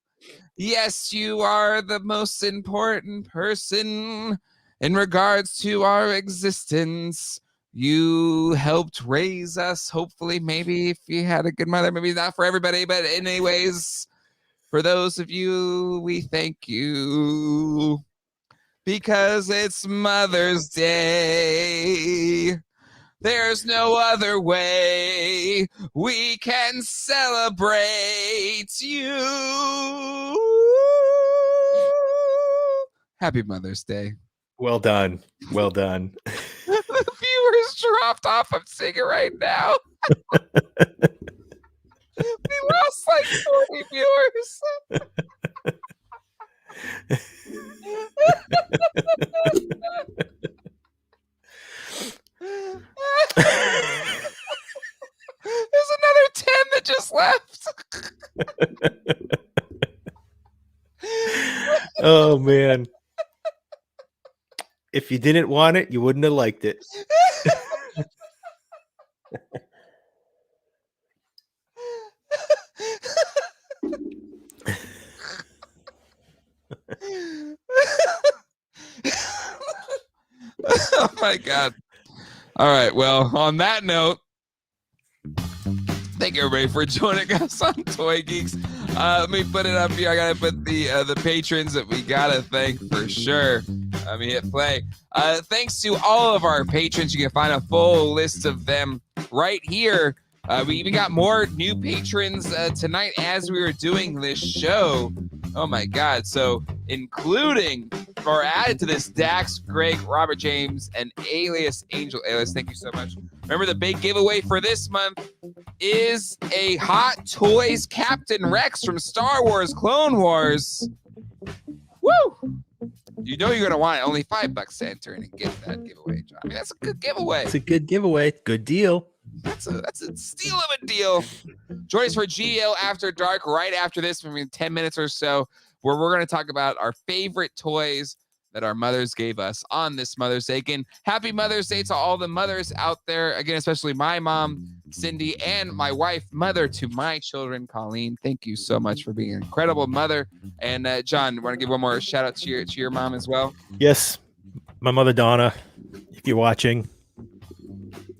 Yes, you are the most important person in regards to our existence. You helped raise us. Hopefully, maybe if you had a good mother, maybe not for everybody, but anyways, for those of you, we thank you. Because it's Mother's Day. There's no other way we can celebrate you. Happy Mother's Day. Well done. Well done. The viewers dropped off of singing right now. We lost like 40 viewers. There's another 10 that just left. Oh man. If you didn't want it, you wouldn't have liked it. Oh my God. All right. Well, on that note, thank you everybody for joining us on Toy Geeks. Let me put it up here. I gotta put the patrons that we gotta thank for sure. Let me hit play. Thanks to all of our patrons. You can find a full list of them right here. We even got more new patrons tonight as we were doing this show. Oh my God. So including or added to this, Dax, Greg, Robert James, and Alias Angel. Alias, thank you so much. Remember, the big giveaway for this month is a Hot Toys Captain Rex from Star Wars Clone Wars. Woo! You know you're going to want only $5 to enter in and get that giveaway, John. I mean, that's a good giveaway. It's a good giveaway. Good deal. That's a steal of a deal. Join us for GL After Dark right after this, maybe 10 minutes or so, where we're going to talk about our favorite toys that our mothers gave us on this Mother's Day. Again, happy Mother's Day to all the mothers out there. Again, especially my mom, Cindy, and my wife, mother to my children, Colleen. Thank you so much for being an incredible mother. And John, want to give one more shout out to your mom as well? Yes, my mother, Donna, if you're watching,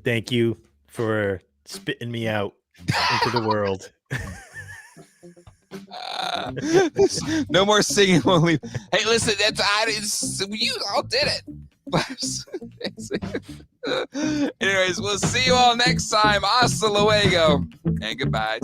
thank you for spitting me out into the world. No more singing won't leave. Hey, listen, you all did it. Anyways, we'll see you all next time. Hasta luego and goodbye.